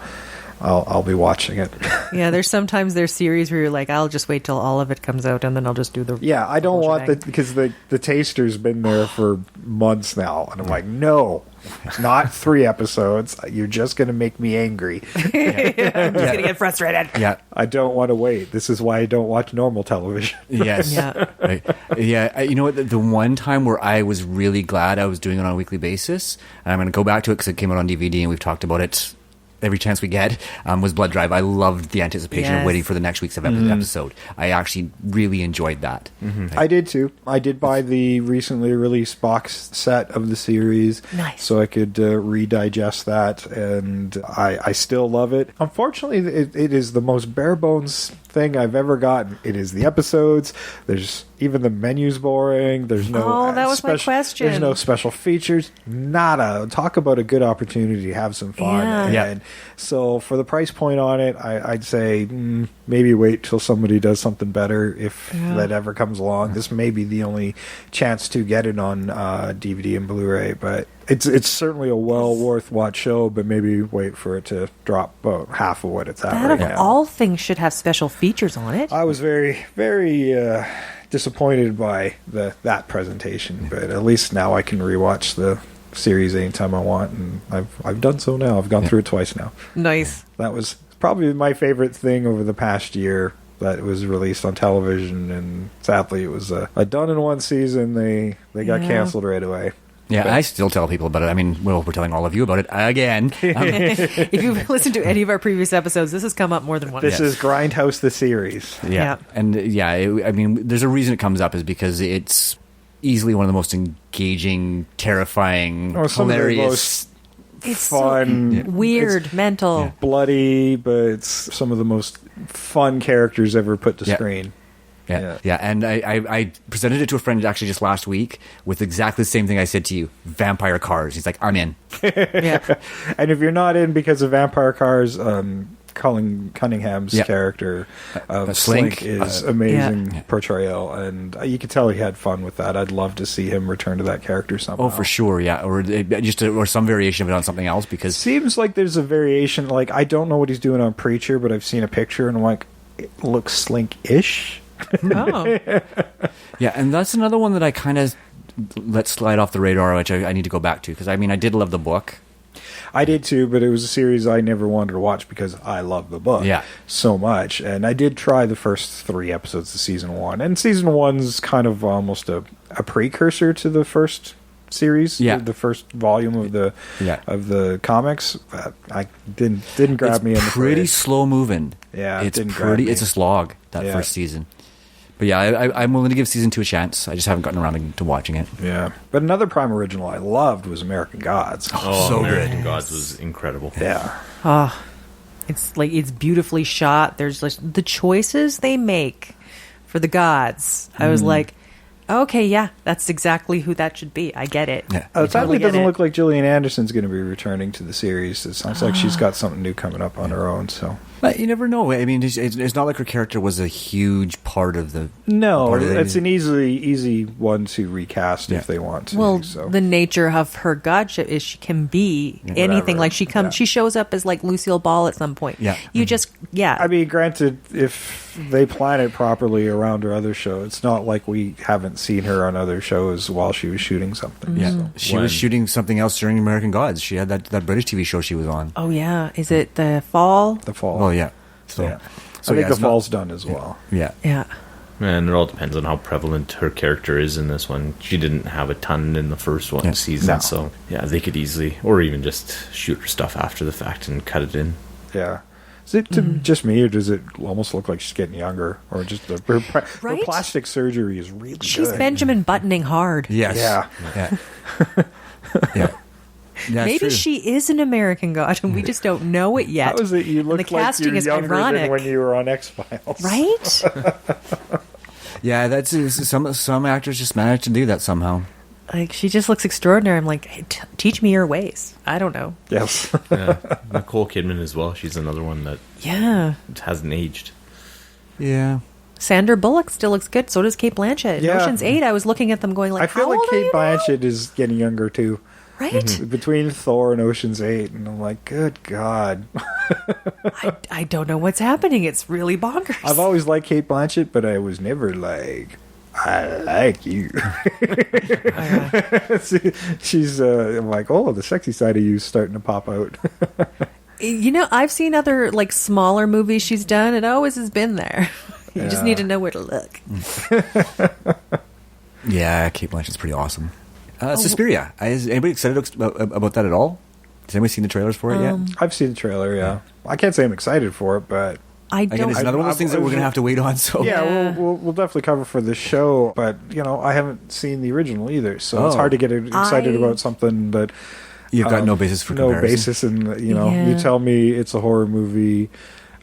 I'll be watching it. Yeah, there's sometimes there's series where you're like, I'll just wait till all of it comes out and then I'll just do the. Yeah, I don't whole want shebang. that because the taster's been there for months now, and I'm like, no, not 3 episodes. You're just going to make me angry. I'm just gonna get frustrated. Yeah. I don't want to wait. This is why I don't watch normal television. Yes. Yeah. Right. Yeah. You know what? The one time where I was really glad I was doing it on a weekly basis, and I'm going to go back to it because it came out on DVD and we've talked about it every chance we get, was Blood Drive. I loved the anticipation of Yes. waiting for the next week's episode. I actually really enjoyed that. I did too. I did buy the recently released box set of the series, Nice. so I could redigest that, and I still love it. Unfortunately, it is the most bare bones thing I've ever gotten. It is the episodes. There's even the menu's boring. There's no. Oh, that was my question. There's no special features. Nada. Talk about a good opportunity to have some fun. Yeah. And so for the price point on it, I'd say maybe wait till somebody does something better if that ever comes along. This may be the only chance to get it on DVD and Blu-ray, but it's certainly a well worth watch show. But maybe wait for it to drop about half of what it's at That right of now. all things should have special features on it. I was very, very disappointed by that presentation, but at least now I can rewatch the series anytime I want, and I've done so now. I've gone through it twice now. Nice. That was probably my favorite thing over the past year that was released on television, and sadly it was a done in one season. They got Yeah. canceled right away. Yeah, I still tell people about it. I mean, well, we're telling all of you about it again. If you've listened to any of our previous episodes, this has come up more than once. This is Grindhouse the series. Yeah. And I mean, there's a reason it comes up is because it's easily one of the most engaging, terrifying, Or some of the hilarious. It's Fun, so weird, mental. bloody, but it's some of the most fun characters ever put to Yeah. screen. Yeah. And I presented it to a friend actually just last week with exactly the same thing I said to you: vampire cars. He's like, I'm in. Yeah. And if you're not in because of Vampire Cars, Colin Cunningham's character of Slink, Slink is amazing Yeah. portrayal, and you could tell he had fun with that. I'd love to see him return to that character somehow. Oh, for sure, yeah, or some variation of it on something else because Seems like there's a variation. Like, I don't know what he's doing on Preacher, but I've seen a picture and I'm like, it looks Slink-ish. Oh. yeah, and that's another one that I kind of let slide off the radar, which I need to go back to because I mean I did love the book. I did too, but it was a series I never wanted to watch because I love the book so much. And I did try the first 3 episodes of season 1. And season 1's kind of almost a precursor to the first series, the first volume of the comics. I didn't grab me. It's pretty slow moving. Yeah, it's didn't grab pretty. me. It's a slog that first season. But yeah, I'm willing to give season 2 a chance. I just haven't gotten around to watching it. Yeah, but another Prime original I loved was American Gods. Oh, so American good. Gods was incredible. Yeah. It's like it's beautifully shot. There's like the choices they make for the gods. I was like, okay, yeah, that's exactly who that should be. I get it. Yeah. I Sadly, totally it get doesn't it. look like Gillian Anderson's going to be returning to the series. It sounds like she's got something new coming up on her own. So But you never know. I mean, it's not like her character was a huge part of the. no, part of the- it's an easy one to recast if they want to. Well, so. the nature of her godship is she can be anything. Whatever. Like she comes, Yeah. she shows up as like Lucille Ball at some point. Yeah. You just, I mean, granted, if they plan it properly around her other show, it's not like we haven't seen her on other shows while she was shooting something. Yeah, So. she When- was shooting something else during American Gods. She had that British TV show she was on. Oh yeah, is it the fall? The fall. Oh yeah. So, Yeah. so I think yeah, the it's not- fall's done as well. Yeah. Yeah. And it all depends on how prevalent her character is in this one. She didn't have a ton in the first one season, so yeah, they could easily, or even just shoot her stuff after the fact and cut it in. Yeah. Is it just me, or does it almost look like she's getting younger? Or just her plastic surgery is really She's good. Benjamin Buttoning hard. Yes. Yeah. Yeah. Yeah. That's Maybe true. she is an American God, and we just don't know it yet. How is it you And look the like casting you're is younger ironic, than when you were on X-Files? right? Yeah, that's some actors just manage to do that somehow. Like, she just looks extraordinary. I'm like, hey, teach me your ways. I don't know. Yes. Yeah. Nicole Kidman as well. She's another one that Yeah. hasn't aged. Yeah. Sandra Bullock still looks good. So does Kate Blanchett. In Yeah. Ocean's 8, I was looking at them going like, I feel how like old are Kate you now? Blanchett is getting younger too. Right? Between Thor and Ocean's 8, and I'm like, good God. I don't know what's happening. It's really bonkers. I've always liked Kate Blanchett, but I was never like, I like you. She's I'm like, oh, the sexy side of you is starting to pop out. You know, I've seen other like smaller movies she's done. It always has been there. You just need to know where to look. Yeah, Kate Blanchett's pretty awesome. Suspiria. Is anybody excited about that at all? Has anybody seen the trailers for it yet? I've seen the trailer, yeah. I can't say I'm excited for it, but I Again, don't. it's another one of those things that we're going to have to wait on. So yeah, Yeah. we'll definitely cover for the show. But you know, I haven't seen the original either, so it's Oh. hard to get excited I- about something that you've got no basis for no comparison. basis. And you know, Yeah. you tell me it's a horror movie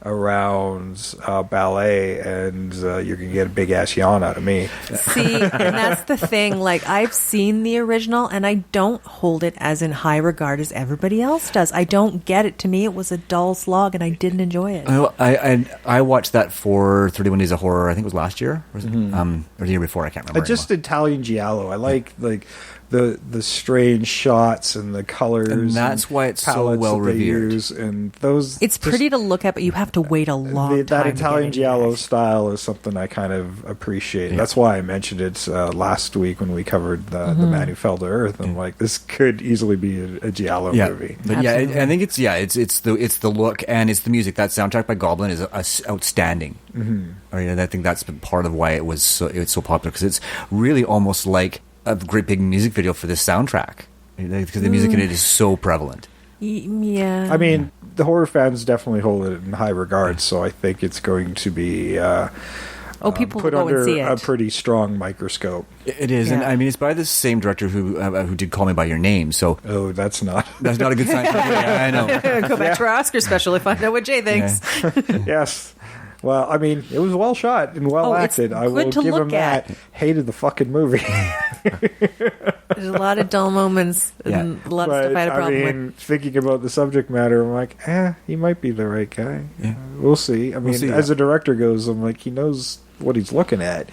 around ballet, and you're gonna get a big ass yawn out of me. See, and that's the thing. Like, I've seen the original, and I don't hold it as in high regard as everybody else does. I don't get it. To me, it was a dull slog, and I didn't enjoy it. I watched that for 31 Days of Horror. I think it was last year, or the year before. I can't remember. Just Italian giallo. I like the strange shots and the colors, And that's why it's so palettes well that they revered. use, and those It's pretty to look at, but you have to wait a long time. that to Italian get into giallo it. style is something I kind of appreciate. That's why I mentioned it last week when we covered the Man Who Fell to Earth. I'm like, this could easily be a giallo movie. But yeah, Absolutely. I think it's the look and it's the music. That soundtrack by Goblin is outstanding. I mean, I think that's been part of why it's so popular, because it's really almost like a great big music video for this soundtrack, because the music in it is so prevalent. Yeah. I mean, the horror fans definitely hold it in high regard, so I think it's going to be people put will go and under see a it. pretty strong microscope. It is, and Yeah. I mean, it's by the same director who did Call Me by Your Name, so Oh, that's not. that's not a good sign. Yeah, I know. Go back to our Oscar special and find out what Jay thinks. Yes. Well, I mean, it was well shot and well Oh, it's acted. I good will to give look him that. at. Hated the fucking movie. There's a lot of dull moments and a lot of stuff I had a problem with. thinking about the subject matter, I'm like, he might be the right guy. Yeah. We'll see. I mean, see, as yeah. a director goes, I'm like, he knows what he's looking at,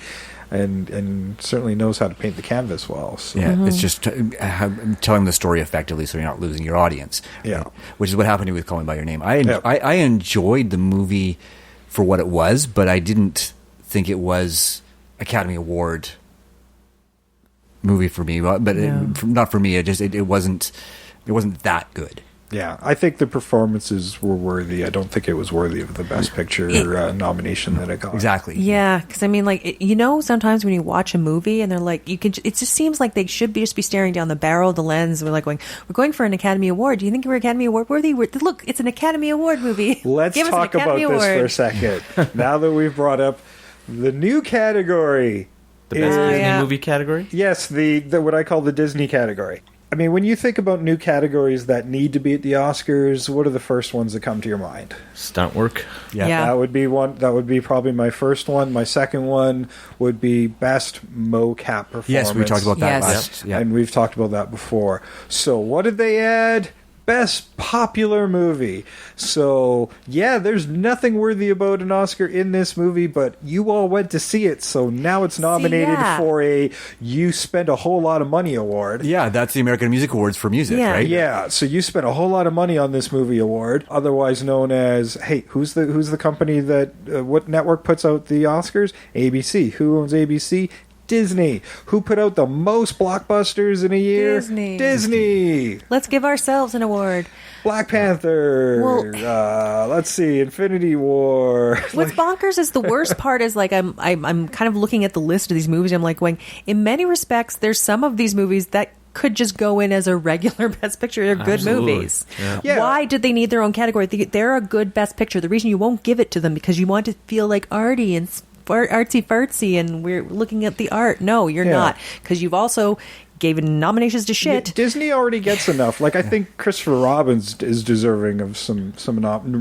and certainly knows how to paint the canvas well. So. Yeah, it's just telling the story effectively, so you're not losing your audience. Yeah. Which is what happened with Call Me by Your Name. I Yeah. enjoyed the movie for what it was, but I didn't think it was Academy Award movie for me. But not for me. It wasn't that good. Yeah, I think the performances were worthy. I don't think it was worthy of the Best Picture nomination that it got. Exactly. Yeah, because I mean, like, sometimes when you watch a movie and they're like, it just seems like they should just be staring down the barrel of the lens. We're like going for an Academy Award. Do you think we're Academy Award worthy? Look, it's an Academy Award movie. Let's Give us an talk about Academy this for a Award. second. Now that we've brought up the new category. The best is- Disney yeah. movie category? Yes, the what I call the Disney category. I mean, when you think about new categories that need to be at the Oscars, what are the first ones that come to your mind? Stunt work? Yeah. That would be one. That would be probably my first one. My second one would be best mocap performance. Yes, we talked about that Yes. last. Yeah. And we've talked about that before. So what did they add? Best popular movie. So yeah, there's nothing worthy about an Oscar in this movie, but you all went to see it, so now it's nominated yeah. for a you spend a whole lot of money award. Yeah, that's the American Music Awards for music, Yeah. right? Yeah, so you spent a whole lot of money on this movie award, otherwise known as, hey, who's the company that what network puts out the Oscars? ABC. Who owns ABC? Disney. Who put out the most blockbusters in a year? Disney. Let's give ourselves an award. Black Panther. Let's see, Infinity War. What's bonkers is the worst part is like I'm kind of looking at the list of these movies. I'm like going, in many respects, there's some of these movies that could just go in as a regular Best Picture. They're good movies. Yeah. Why did they need their own category? They're a good Best Picture. The reason you won't give it to them because you want to feel like arty and artsy fartsy and we're looking at the art. No, you're not, because you've also gave nominations to shit. Disney already gets enough. Like, I think Christopher Robin's is deserving of some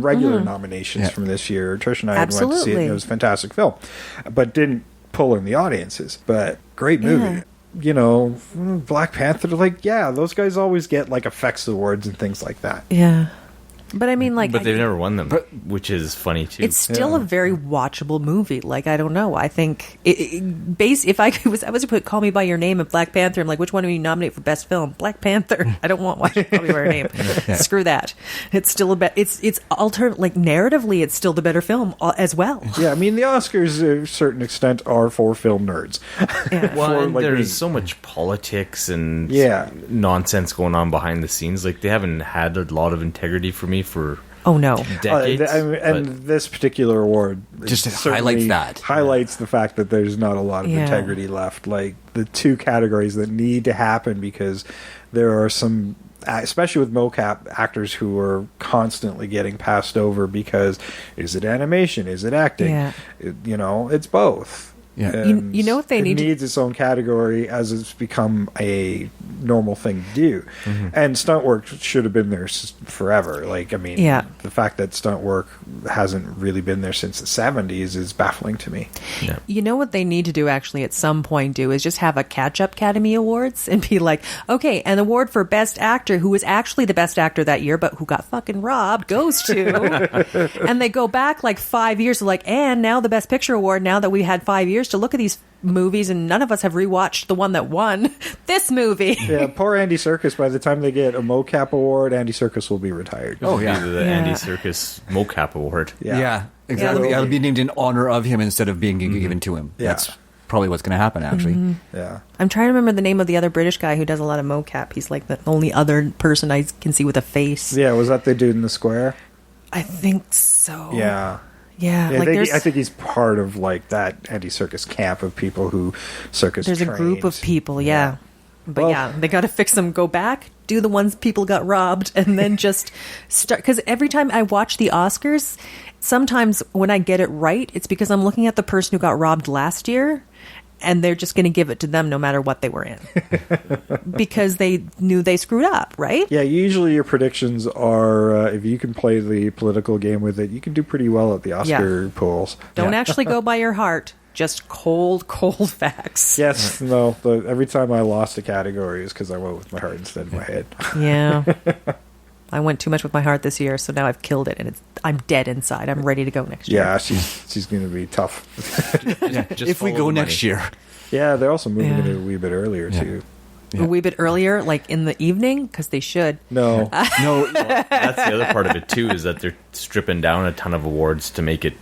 regular nominations from this year. Trish and I went to see it, and it was a fantastic film, but didn't pull in the audiences. But great movie. You know, Black Panther, like, those guys always get like effects awards and things like that. Yeah. But I mean, like, but they've never won them, which is funny too. It's still a very watchable movie. Like, I don't know. I think if I was to put Call Me by Your Name and Black Panther, I'm like, which one do you nominate for best film? Black Panther. I don't want Call Me by Your Name. Screw that. It's still it's alternate, like, narratively, it's still the better film as well. Yeah, I mean, the Oscars to a certain extent are for film nerds. Well, there's so much politics and nonsense going on behind the scenes. Like, they haven't had a lot of integrity for me for decades. This particular award just highlights the fact that there's not a lot of integrity left. Like, the two categories that need to happen, because there are some, especially with mocap actors, who are constantly getting passed over because is it animation, is it acting? It's both. You know what they need? It needs its own category as it's become a normal thing to do. And stunt work should have been there forever. Like, I mean, the fact that stunt work hasn't really been there since the 70s is baffling to me. You know what they need to do, actually, at some point is just have a catch-up Academy Awards and be like, okay, an award for Best Actor who was actually the best actor that year but who got fucking robbed goes to... and they go back like 5 years, like, and now the Best Picture Award, now that we had 5 years to look at these movies, and none of us have rewatched the one that won this movie. Poor Andy Serkis. By the time they get a mocap award, Andy Serkis will be retired. The Andy Serkis mocap award. Exactly. It'll be named in honor of him instead of being given to him. That's probably what's going to happen, actually. I'm trying to remember the name of the other British guy who does a lot of mocap. He's like the only other person I can see with a face. Was that the dude in the square? I think so. I think he's part of like that Andy Serkis camp of people who Serkis There's trained. a group of people, But they got to fix them, go back, do the ones people got robbed, and then just start. Because every time I watch the Oscars, sometimes when I get it right, it's because I'm looking at the person who got robbed last year, and they're just going to give it to them no matter what they were in. Because they knew they screwed up, right? Yeah, usually your predictions are, if you can play the political game with it, you can do pretty well at the Oscar polls. Don't actually go by your heart. Just cold facts. Yes, no. Every time I lost a category is because I went with my heart instead of my head. Yeah. I went too much with my heart this year, so now I've killed it, and I'm dead inside. I'm ready to go next year. Yeah, she's going to be tough. If we go next year. Yeah, they're also moving it a wee bit earlier, too. A wee bit earlier, like in the evening, because they should. No. Well, that's the other part of it, too, is that they're stripping down a ton of awards to make it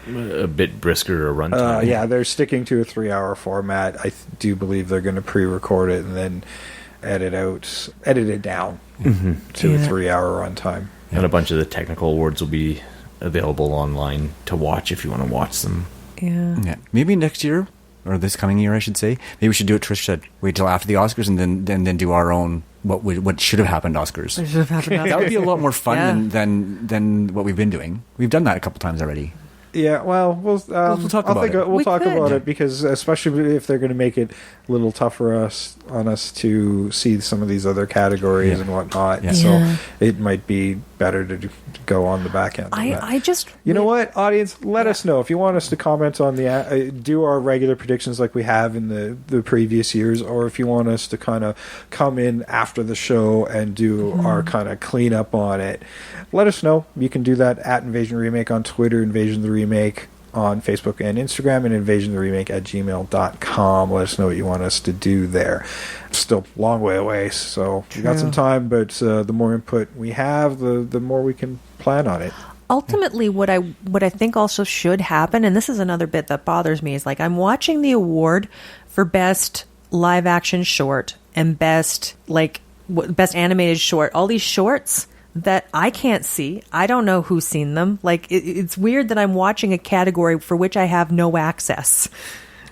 a bit brisker a runtime. They're sticking to a 3-hour format. I do believe they're going to pre-record it and then edit it down to a 3-hour runtime. And a bunch of the technical awards will be available online to watch if you want to watch them. Yeah. Maybe next year, or this coming year, I should say. Maybe we should do what Trish said. Wait till after the Oscars and then do our own what should have happened Oscars. That would be a lot more fun than what we've been doing. We've done that a couple times already. Yeah, well, we'll talk about it. We'll talk about it because, especially if they're going to make it a little tougher on us to see some of these other categories and whatnot. Yeah. So it might be better to go on the back end. You know what, audience? Let us know if you want us to comment on do our regular predictions like we have in the previous years, or if you want us to kind of come in after the show and do our kind of cleanup on it. Let us know. You can do that at Invasion Remake on Twitter, Invasion the Remake on Facebook and Instagram, and invasiontheremake@gmail.com. Let us know what you want us to do there. It's still a long way away, so we got some time, but the more input we have, the more we can plan on it. Ultimately, what I think also should happen, and this is another bit that bothers me, is like I'm watching the award for best live action short and best animated short. All these shorts that I can't see. I don't know who's seen them. Like, it's weird that I'm watching a category for which I have no access.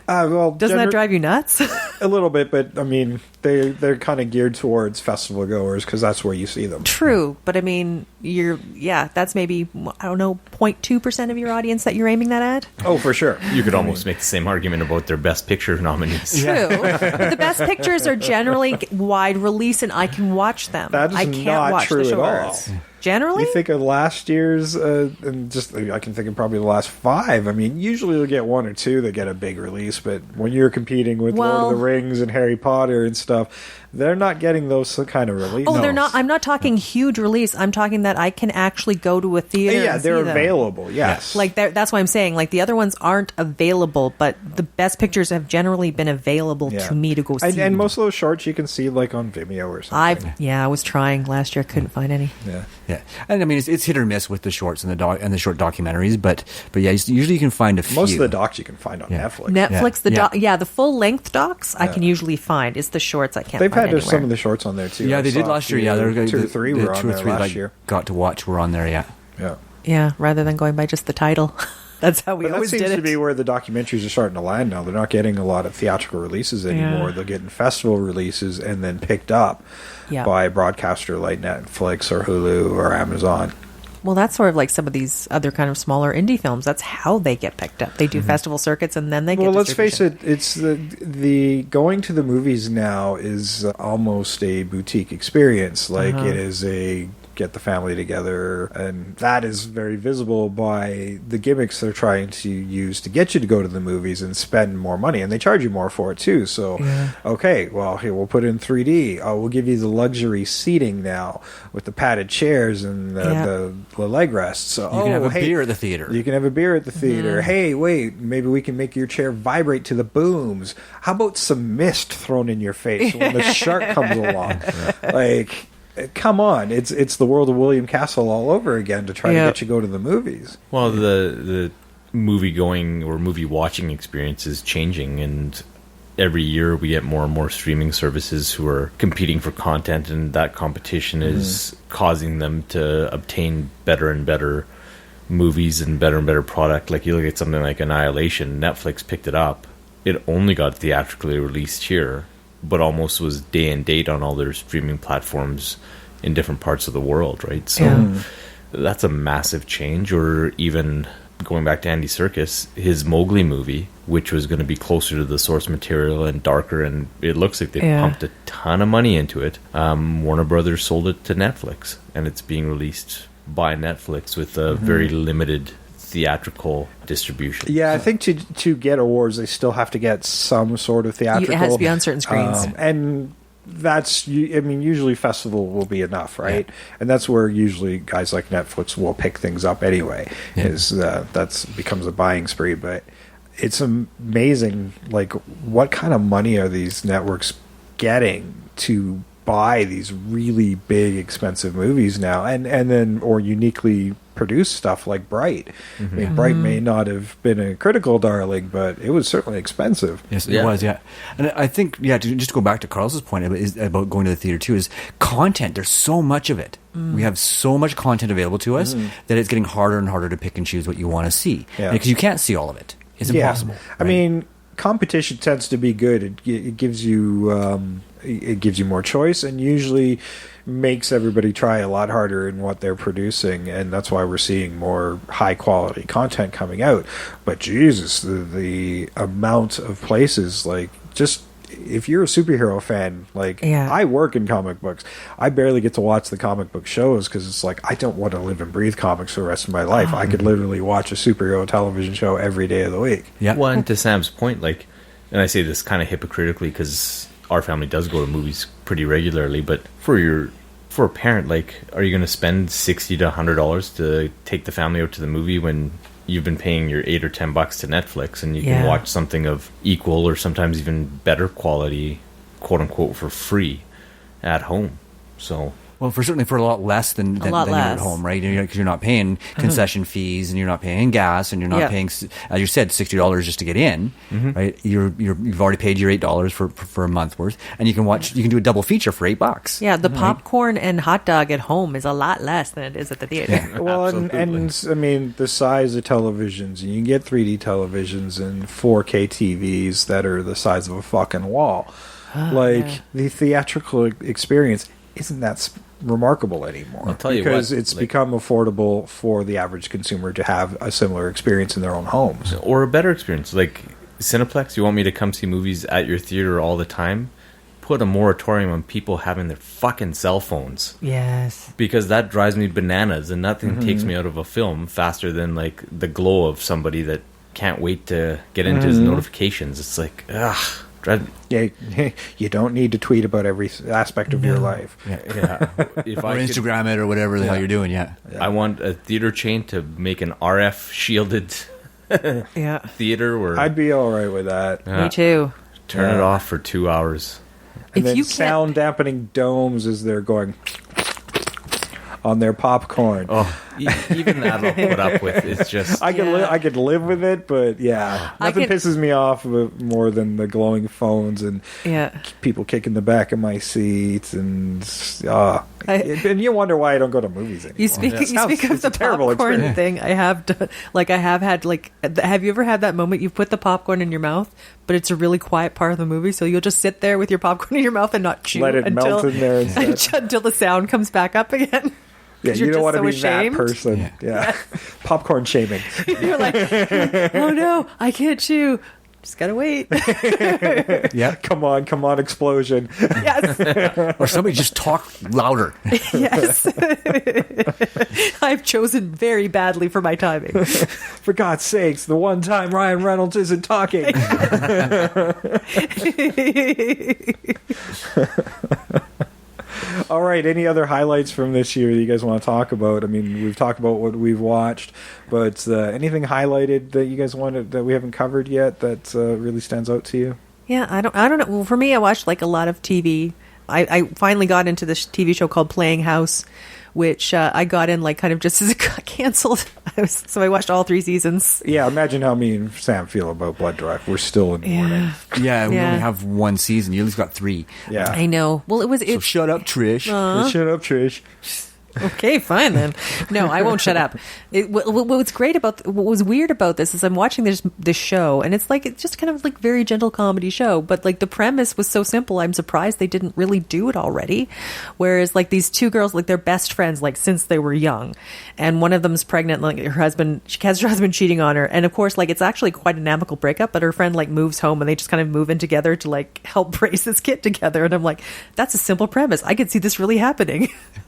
Doesn't that drive you nuts? A little bit, but I mean, they're kind of geared towards festival goers because that's where you see them. True, but I mean, that's maybe, I don't know, 0.2% of your audience that you're aiming that at. Oh, for sure. You could almost make the same argument about their Best Picture nominees. True, but the best pictures are generally wide release, and I can watch them. That is I can't not watch true the at shorts. all. Generally, You think of last year's, and just I can think of probably the last 5. I mean, usually you'll get 1 or 2 that get a big release, but when you're competing with Lord of the Rings and Harry Potter and stuff, they're not getting those kind of releases. they're not. I'm not talking huge release. I'm talking that I can actually go to a theater. Yeah, and they're see them. available. Yes, Like that's why I'm saying, like, the other ones aren't available, but the best pictures have generally been available to me to go see. And most of those shorts you can see like on Vimeo or something. I was trying last year, couldn't find any. Yeah, and I mean it's hit or miss with the shorts and the short documentaries, but yeah, usually you can find a few. Most of the docs you can find on Netflix. Netflix, the full length docs I can usually find. It's the shorts I can't. They've find had anywhere. some of the shorts on there too. Yeah, they did last year. Yeah, there were 2 or 3 were on there last year. Got to watch were on there. Yeah. Yeah, rather than going by just the title. That's how we But that always seems did to it. be where the documentaries are starting to land now. They're not getting a lot of theatrical releases anymore. Yeah. They're getting festival releases and then picked up by a broadcaster like Netflix or Hulu or Amazon. Well, that's sort of like some of these other kind of smaller indie films. That's how they get picked up. They do festival circuits and then they get. Well, let's face distribution. it. It's the going to the movies now is almost a boutique experience. Like it is a get the family together, and that is very visible by the gimmicks they're trying to use to get you to go to the movies and spend more money, and they charge you more for it too. So, okay, well, here we'll put in 3D. We'll give you the luxury seating now with the padded chairs and the leg rests. So, You can have a beer at the theater. You can have a beer at the theater. Hey, wait, maybe we can make your chair vibrate to the booms. How about some mist thrown in your face when the shark comes along? Like, come on, it's the world of William Castle all over again to try to get you go to the movies. Well, the movie going or movie watching experience is changing, and every year we get more and more streaming services who are competing for content, and that competition is causing them to obtain better and better movies and better product. Like, you look at something like Annihilation, Netflix picked it up. It only got theatrically released here, but almost was day and date on all their streaming platforms in different parts of the world, right? So that's a massive change. Or even going back to Andy Serkis, his Mowgli movie, which was going to be closer to the source material and darker, and it looks like they pumped a ton of money into it. Warner Brothers sold it to Netflix, and it's being released by Netflix with a very limited theatrical distribution. Yeah, I think to get awards, they still have to get some sort of theatrical. It has to be on certain screens. And that's, I mean, usually festival will be enough, right? And that's where usually guys like Netflix will pick things up anyway. That's becomes a buying spree. But it's amazing, like, what kind of money are these networks getting to buy these really big, expensive movies now, and then or uniquely produce stuff like Bright. I mean, Bright may not have been a critical darling, but it was certainly expensive. Yes, it was, and I think, to just go back to Carl's point about going to the theater too, is content. There's so much of it. We have so much content available to us that it's getting harder and harder to pick and choose what you want to see, because you can't see all of it. It's impossible. I mean, competition tends to be good. It gives you more choice, and usually makes everybody try a lot harder in what they're producing, and that's why we're seeing more high quality content coming out. But Jesus, the amount of places, like, just if you're a superhero fan, like, I work in comic books, I barely get to watch the comic book shows because it's like, I don't want to live and breathe comics for the rest of my life. I could literally watch a superhero television show every day of the week. Well, and to Sam's point, like, and I say this kind of hypocritically because our family does go to movies pretty regularly, but for a parent, like, are you going to spend $60 to $100 to take the family out to the movie when you've been paying your $8 or $10 to Netflix, and you can watch something of equal or sometimes even better quality, quote unquote, for free at home? So Well, certainly for a lot less than you're at less. home, right? Because you're not paying concession fees, and you're not paying gas, and you're not paying, as you said, $60 just to get in, right? You've already paid your $8 for a month worth, and you can do a double feature for $8. Yeah, the popcorn and hot dog at home is a lot less than it is at the theater. Well, and I mean, the size of televisions, you can get 3D televisions and 4K TVs that are the size of a fucking wall. The theatrical experience isn't that remarkable anymore. I'll tell you because what, it's become affordable for the average consumer to have a similar experience in their own homes. Or a better experience. Like Cineplex, you want me to come see movies at your theater all the time? Put a moratorium on people having their fucking cell phones. Yes. Because that drives me bananas, and nothing takes me out of a film faster than like the glow of somebody that can't wait to get into his notifications. It's like, ugh. Yeah, you don't need to tweet about every aspect of your life. Yeah. If Or Instagram it or whatever the hell you're doing, I want a theater chain to make an RF shielded theater where I'd be all right with that. Me too. turn it off for 2 hours. And If then you can't- sound dampening domes as they're going on their popcorn. Oh, even that I'll put up with. It's just I could live with it, but yeah, I nothing can- pisses me off more than the glowing phones and people kicking the back of my seat, and and you wonder why I don't go to movies anymore. You speak of It's the a terrible popcorn experience. thing. I have done, have you ever had that moment you put the popcorn in your mouth, but it's a really quiet part of the movie, so you'll just sit there with your popcorn in your mouth and not chew Let it until, melt in there instead. until the sound comes back up again. Yeah, 'Cause you you're don't want just to so be ashamed. that person. Yeah. Popcorn shaming. You're like, oh no, I can't chew. Just gotta wait. Come on, explosion. Yes, or somebody just talk louder. yes. I've chosen very badly for my timing. For God's sakes, the one time Ryan Reynolds isn't talking. All right, any other highlights from this year that you guys want to talk about? I mean, we've talked about what we've watched, but anything highlighted that you guys wanted that we haven't covered yet that really stands out to you? Yeah, I don't know. Well, for me, I watched like a lot of TV. I finally got into this TV show called Playing House, which I got in like kind of just as it got canceled. So I watched all 3 seasons. Yeah, imagine how me and Sam feel about Blood Drive. We're still in mourning. Yeah, we Yeah. only have 1 season. You at least got 3. Yeah. I know. Well, So shut up, Trish. Shut up, Trish. Okay, fine then. No, I won't shut up. What was weird about this is I'm watching this show, and it's just kind of like very gentle comedy show, but like the premise was so simple. I'm surprised they didn't really do it already. Whereas like these 2 girls, like they're best friends, like since they were young, and one of them's pregnant. Like she has her husband cheating on her, and of course, like it's actually quite an amicable breakup. But her friend like moves home, and they just kind of move in together to like help raise this kid together. And I'm like, that's a simple premise. I could see this really happening.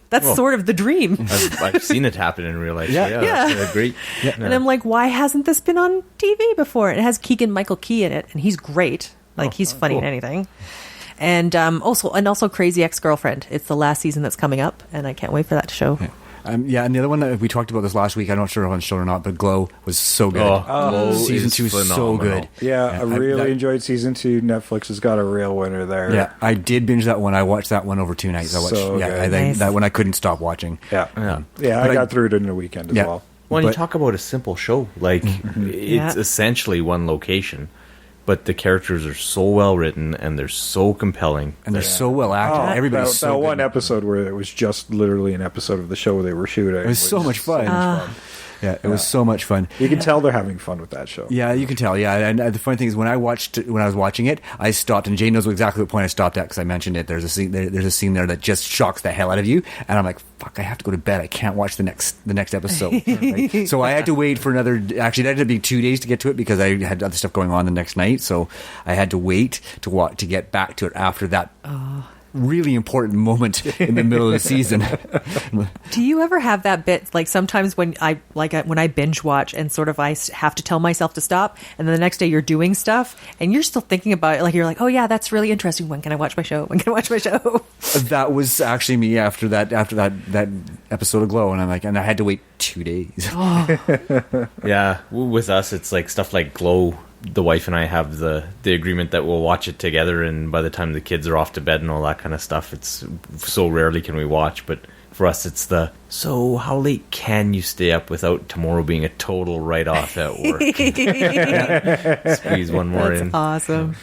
That's sort of the dream. I've seen it happen in real life. Yeah. That's great. And I'm like, why hasn't this been on TV before? It has Keegan Michael Key in it, and he's great. Like he's funny in anything. And also Crazy Ex-Girlfriend. It's the last season that's coming up, and I can't wait for that show. And the other one that we talked about this last week, I'm not sure if I'm sure or not, but Glow was so good. Glow Season is 2 is so phenomenal. good. Yeah, I really enjoyed season 2. Netflix has got a real winner there. Yeah, I did binge that one. I watched that one over 2 nights. I watched. So I good. think Nice. that one I couldn't stop watching. Yeah. Yeah. I got through it in a weekend as Yeah. well. Well, you But- talk about a simple show. Like, it's Yeah. essentially one location, but the characters are so well written and they're so compelling. And they're so well acted. Everybody's that, so that good. one episode where it was just literally an episode of the show they were shooting. It was so much fun. Yeah, it was so much fun. You can tell they're having fun with that show. Yeah, you can tell. Yeah, and the funny thing is, when I was watching it, I stopped, and Jane knows exactly what point I stopped at because I mentioned it. There's a scene there that just shocks the hell out of you, and I'm like, "Fuck! I have to go to bed. I can't watch the next episode." Right? So I had to wait for another. Actually, that had to be 2 days to get to it because I had other stuff going on the next night. So I had to wait to get back to it after that. Really important moment in the middle of the season. Do you ever have that bit like sometimes when I binge watch and sort of I have to tell myself to stop, and then the next day you're doing stuff and you're still thinking about it, like you're like, oh yeah, that's really interesting. When can I watch my show? When can I watch my show? That was actually me after that episode of Glow, and I'm like, and I had to wait 2 days. Yeah, with us, it's like stuff like Glow the wife and I have the agreement that we'll watch it together, and by the time the kids are off to bed and all that kind of stuff, it's so rarely can we watch. But for us, it's so how late can you stay up without tomorrow being a total write-off at work? Squeeze one more That's in. awesome.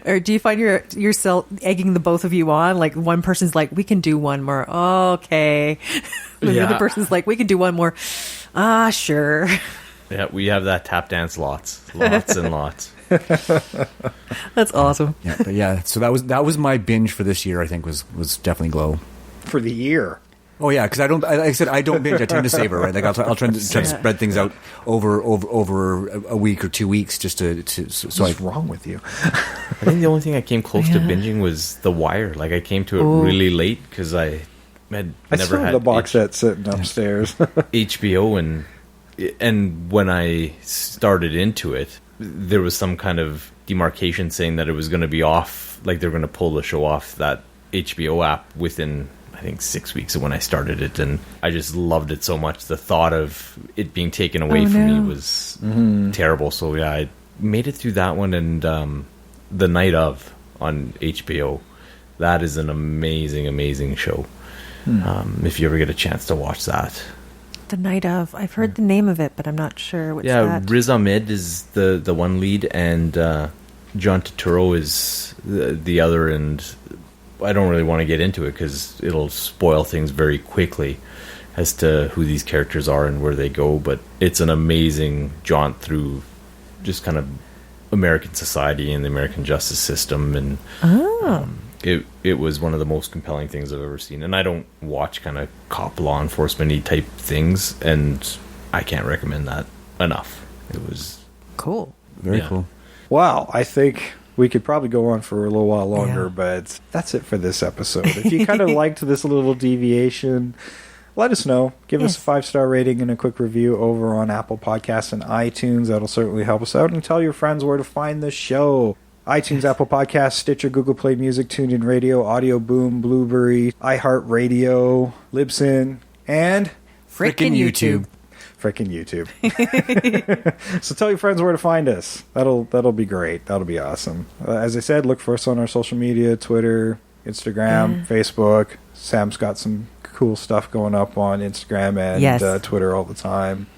Or do you find yourself egging the both of you on? Like one person's like, we can do one more. Oh, okay. The Yeah. other person's like, we can do one more. Ah, sure. Yeah, we have that tap dance lots and lots. That's awesome. Yeah, but yeah. So that was my binge for this year. I think was definitely Glow. For the year. Oh yeah, because like I said, I don't binge. I tend to savor. Right, like I'll try to spread things out over a week or 2 weeks just so What's wrong with you? I think the only thing I came close to binging was The Wire. Like I came to it really late because I had I never still have had the box set sitting upstairs. HBO, and when I started into it, there was some kind of demarcation saying that it was going to be off, like they're going to pull the show off that HBO app within, I think, 6 weeks of when I started it, and I just loved it so much. The thought of it being taken away from me was terrible. So yeah, I made it through that one, and The Night Of on HBO. That is an amazing, amazing show. If you ever get a chance to watch that. The Night Of. I've heard the name of it, but I'm not sure what's that. Riz Ahmed is the one lead, and John Turturro is the other, and I don't really want to get into it because it'll spoil things very quickly as to who these characters are and where they go, but it's an amazing jaunt through just kind of American society and the American justice system, and it was one of the most compelling things I've ever seen. And I don't watch kind of cop law enforcement-y type things, and I can't recommend that enough. It was Cool. very cool. Wow, I think we could probably go on for a little while longer, Yeah. but that's it for this episode. If you kind of liked this little deviation, let us know. Give us a 5-star rating and a quick review over on Apple Podcasts and iTunes. That'll certainly help us out. And tell your friends where to find the show. iTunes, Apple Podcasts, Stitcher, Google Play Music, TuneIn Radio, Audio Boom, Blueberry, iHeartRadio, Libsyn, and Frickin' YouTube. frickin' YouTube. So tell your friends where to find us. That'll be great. That'll be awesome. As I said, look for us on our social media, Twitter, Instagram, Facebook. Sam's got some cool stuff going up on Instagram and Twitter all the time.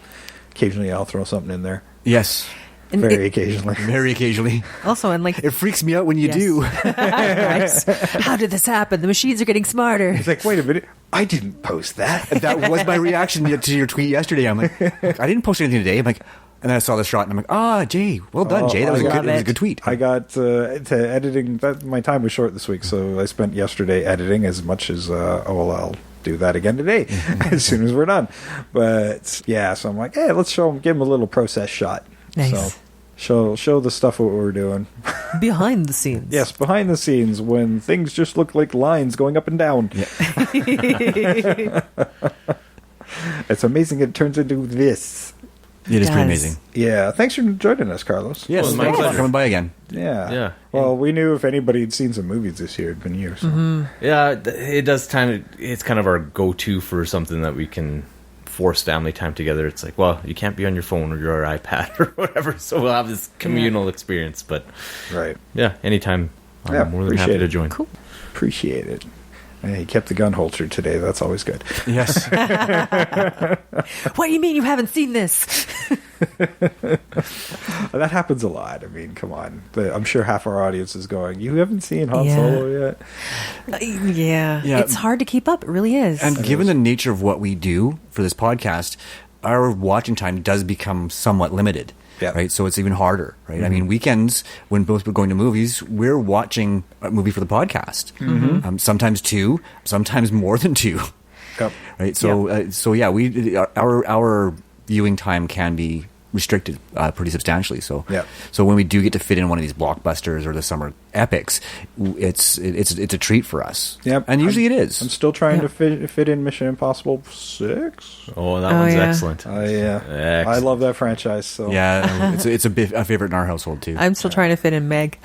Occasionally I'll throw something in there. Yes, And Very occasionally. very occasionally. Also, and like, It freaks me out when you do. Guys, how did this happen? The machines are getting smarter. It's like, wait a minute. I didn't post that. That was my reaction to your tweet yesterday. I'm like, I didn't post anything today. I'm like, and then I saw the shot, and I'm like, Jay, well done, Jay. That was I it was a good tweet. I got to editing. My time was short this week, so I spent yesterday editing as much as, I'll do that again today as soon as we're done. But yeah, so I'm like, hey, let's give him a little process shot. Nice. So show the stuff what we're doing. Behind the scenes. Yes, behind the scenes when things just look like lines going up and down. It's amazing it turns into this. It is pretty does. amazing. Yeah, thanks for joining us, Carlos. Yes, Well, my thanks for pleasure. coming by again. Yeah. Yeah. Well, we knew if anybody had seen some movies this year, it'd been you. So. Yeah, it does it's kind of our go-to for something that we can force family time together. It's like, well, you can't be on your phone or your iPad or whatever, so we'll have this communal experience. But Right. yeah, anytime, I'm more than happy appreciate to it. join. Cool. Appreciate it. Hey, he kept the gun holstered today. That's always good. Yes. What do you mean you haven't seen this? That happens a lot. I mean, come on. I'm sure half our audience is going, you haven't seen Han Yeah. Solo yet? Yeah. Yeah. It's hard to keep up. It really is. And given the nature of what we do for this podcast, our watching time does become somewhat limited. Yeah. Right. So it's even harder. Right. I mean, weekends when both we're going to movies, we're watching a movie for the podcast. Sometimes two, sometimes more than two. Yep. Right. So yeah, our viewing time can be restricted pretty substantially. So Yeah. So when we do get to fit in one of these blockbusters or the summer epics, it's a treat for us. Yep. And usually it is. I'm still trying to fit in Mission Impossible 6. Oh, that one's yeah. excellent. I love that franchise. So Yeah, it's a favorite in our household too. I'm still trying to fit in Meg.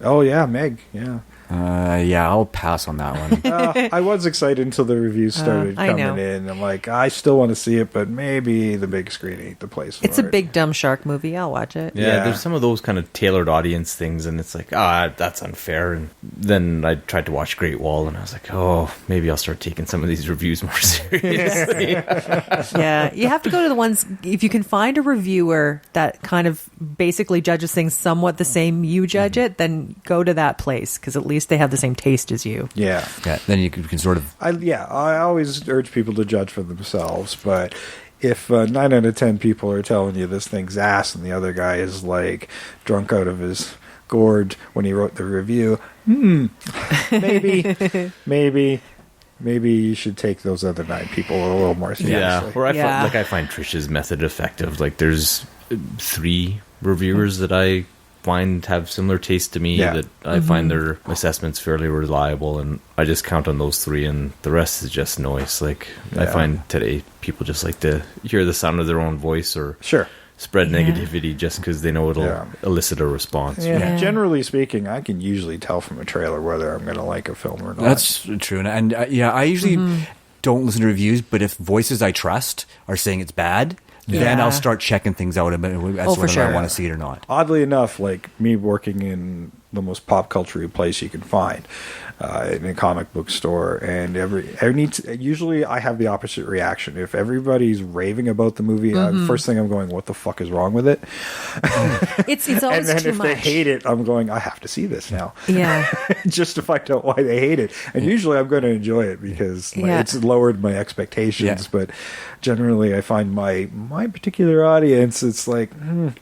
Oh yeah, Meg. Yeah. Yeah, I'll pass on that one. I was excited until the reviews started I know. coming in. I'm like, I still want to see it, but maybe the big screen ain't the place for it. It's a big dumb shark movie. I'll watch it. Yeah, there's some of those kind of tailored audience things, and it's like, that's unfair. And then I tried to watch Great Wall, and I was like, oh, maybe I'll start taking some of these reviews more seriously. Yeah, you have to go to the ones, if you can find a reviewer that kind of basically judges things somewhat the same you judge it, then go to that place, because at least they have the same taste as you. Yeah. Yeah, then you can sort of... I always urge people to judge for themselves, but if 9 out of 10 people are telling you this thing's ass and the other guy is like drunk out of his gourd when he wrote the review, maybe you should take those other 9 people a little more seriously. Yeah, or Yeah. I find Trish's method effective. Like, there's 3 reviewers that I find have similar taste to me, that I find their assessments fairly reliable, and I just count on those 3, and the rest is just noise. Like, I find today people just like to hear the sound of their own voice or spread negativity just because they know it'll elicit a response. Yeah. Generally speaking, I can usually tell from a trailer whether I'm going to like a film or not. That's true. And I usually don't listen to reviews, but if voices I trust are saying it's bad, then I'll start checking things out as to whether I want to see it or not. Oddly enough, like me working in the most pop culture place you can find, in a comic book store, and usually I have the opposite reaction. If everybody's raving about the movie, first thing I'm going, what the fuck is wrong with it? It's always and then too if much. they hate it, I'm going, I have to see this now. Yeah. Just to find out why they hate it. And usually I'm going to enjoy it because it's lowered my expectations. But generally I find my particular audience, it's like,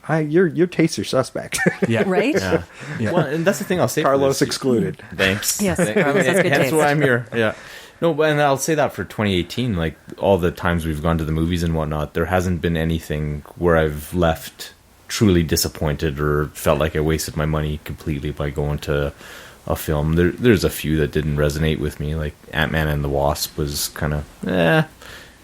your tastes are suspect. Yeah. Right? Yeah. Well, and that's the thing I'll say. Carlos for this. excluded. Thanks. Yes, Carlos has good Hence taste. why I'm here. Yeah. No, and I'll say that for 2018, like all the times we've gone to the movies and whatnot, there hasn't been anything where I've left truly disappointed or felt like I wasted my money completely by going to a film. There's a few that didn't resonate with me, like Ant-Man and the Wasp was kind of,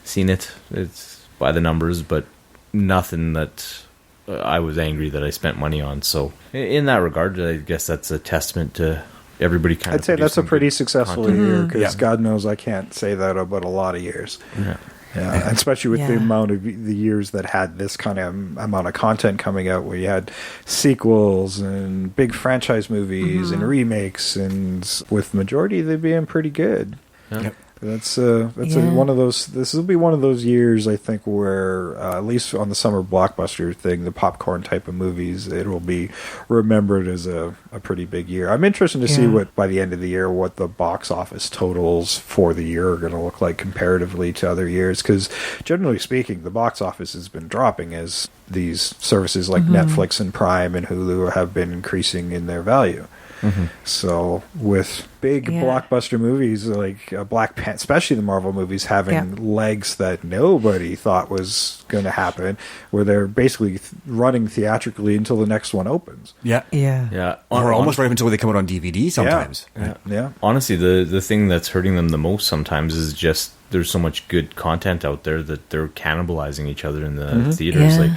seen it. It's by the numbers, but nothing that I was angry that I spent money on. So in that regard, I guess that's a testament to everybody kind of... I'd say that's a producing pretty good successful content. year, because God knows I can't say that about a lot of years. Yeah. Yeah, and especially with the amount of the years that had this kind of amount of content coming out, where you had sequels and big franchise movies and remakes, and with majority they being pretty good. Yeah. Yep. That's one of those. This will be one of those years, I think, where at least on the summer blockbuster thing, the popcorn type of movies, it will be remembered as a pretty big year. I'm interested to see what by the end of the year what the box office totals for the year are going to look like comparatively to other years, because generally speaking, the box office has been dropping as these services like Netflix and Prime and Hulu have been increasing in their value. So with big blockbuster movies like Black Panther, especially the Marvel movies, having legs that nobody thought was going to happen, where they're basically running theatrically until the next one opens. Yeah. Yeah. Or almost right until they come out on DVD sometimes. Yeah. Honestly, the thing that's hurting them the most sometimes is just there's so much good content out there that they're cannibalizing each other in the theaters. Yeah. Like,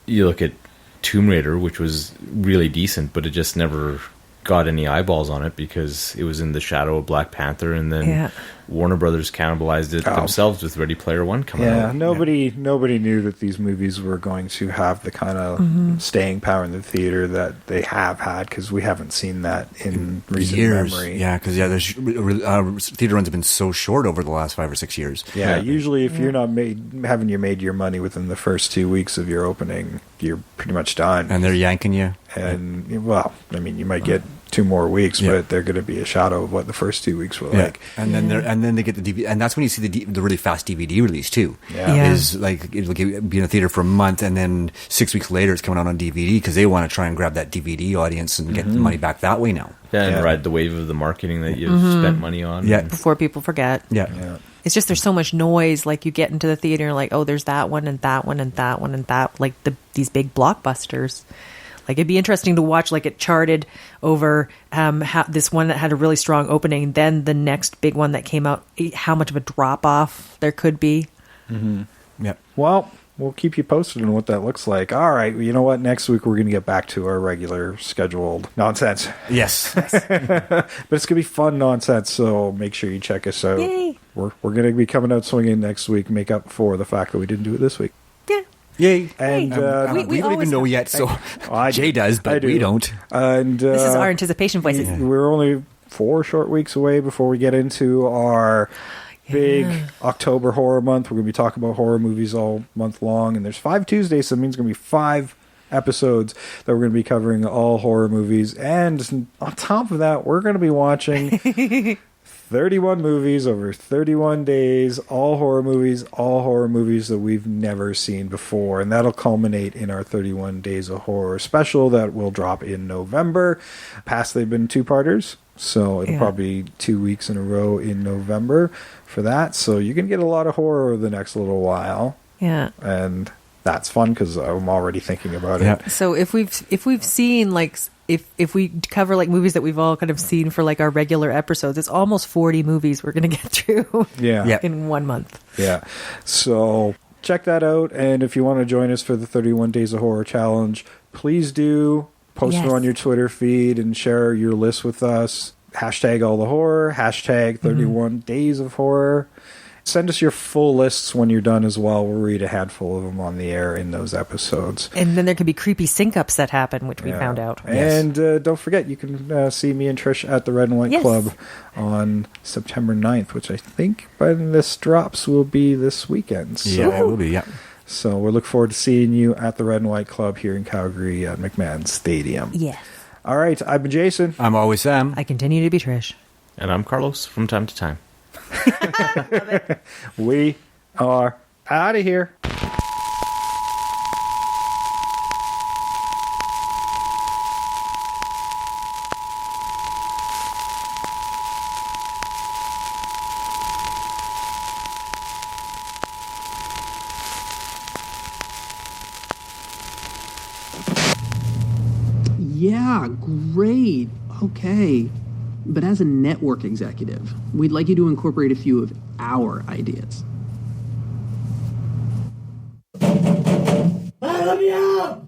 you look at Tomb Raider, which was really decent, but it just never got any eyeballs on it because it was in the shadow of Black Panther, and then Warner Brothers cannibalized it themselves with Ready Player One coming out. Yeah, nobody knew that these movies were going to have the kind of staying power in the theater that they have had, because we haven't seen that in recent memory. Yeah, because the theater runs have been so short over the last 5 or 6 years. Yeah, usually if you're not made your money within the first 2 weeks of your opening, you're pretty much done. And they're yanking you. And, well, I mean, you might get 2 more weeks, but they're going to be a shadow of what the first 2 weeks were like. And then they get the DVD, and that's when you see the really fast DVD release too. Yeah. Is like it'll be in a theater for a month, and then 6 weeks later it's coming out on DVD because they want to try and grab that DVD audience and get the money back that way now. Yeah, and ride the wave of the marketing that you've spent money on. Yeah. Before people forget. Yeah. It's just there's so much noise. Like, you get into the theater and like, oh, there's that one and that one and that one and that, like these big blockbusters. Like, it'd be interesting to watch, like, it charted over this one that had a really strong opening, then the next big one that came out, how much of a drop off there could be. Yeah. Well, we'll keep you posted on what that looks like. All right, you know what? Next week we're going to get back to our regular scheduled nonsense. Yes. But it's going to be fun nonsense, so make sure you check us out. Yay. We're going to be coming out swinging next week, make up for the fact that we didn't do it this week. Yeah. Yay. And we don't even know yet, so Jay does, but I do. we don't. And This is our anticipation voices. we're only 4 short weeks away before we get into our big October horror month. We're going to be talking about horror movies all month long, and there's 5 Tuesdays, so it means it's going to be 5 episodes that we're going to be covering all horror movies. And on top of that, we're going to be watching 31 movies over 31 days, all horror movies that we've never seen before. And that'll culminate in our 31 Days of Horror special that will drop in November. Past, they've been 2-parters, so it'll probably be 2 weeks in a row in November for that. So you can get a lot of horror over the next little while. Yeah. And that's fun because I'm already thinking about Yeah. it. So if we've seen like if we cover like movies that we've all kind of seen for like our regular episodes, it's almost 40 movies we're going to get through Yeah. in 1 month. Yeah. So check that out. And if you want to join us for the 31 Days of Horror Challenge, please do post it Yes. on your Twitter feed and share your list with us. Hashtag all the horror, hashtag 31 Days of Horror. Send us your full lists when you're done as well. We'll read a handful of them on the air in those episodes. And then there could be creepy sync-ups that happen, which we Yeah. found out. And don't forget, you can see me and Trish at the Red and White Yes. Club on September 9th, which I think when this drops will be this weekend. So, Yeah, it will be, yeah. So we look forward to seeing you at the Red and White Club here in Calgary at McMahon Stadium. Yes. All right, I've been Jason. I'm always Sam. I continue to be Trish. And I'm Carlos from time to time. We are out of here. Yeah, great. Okay. But as a network executive, we'd like you to incorporate a few of our ideas. Let me out!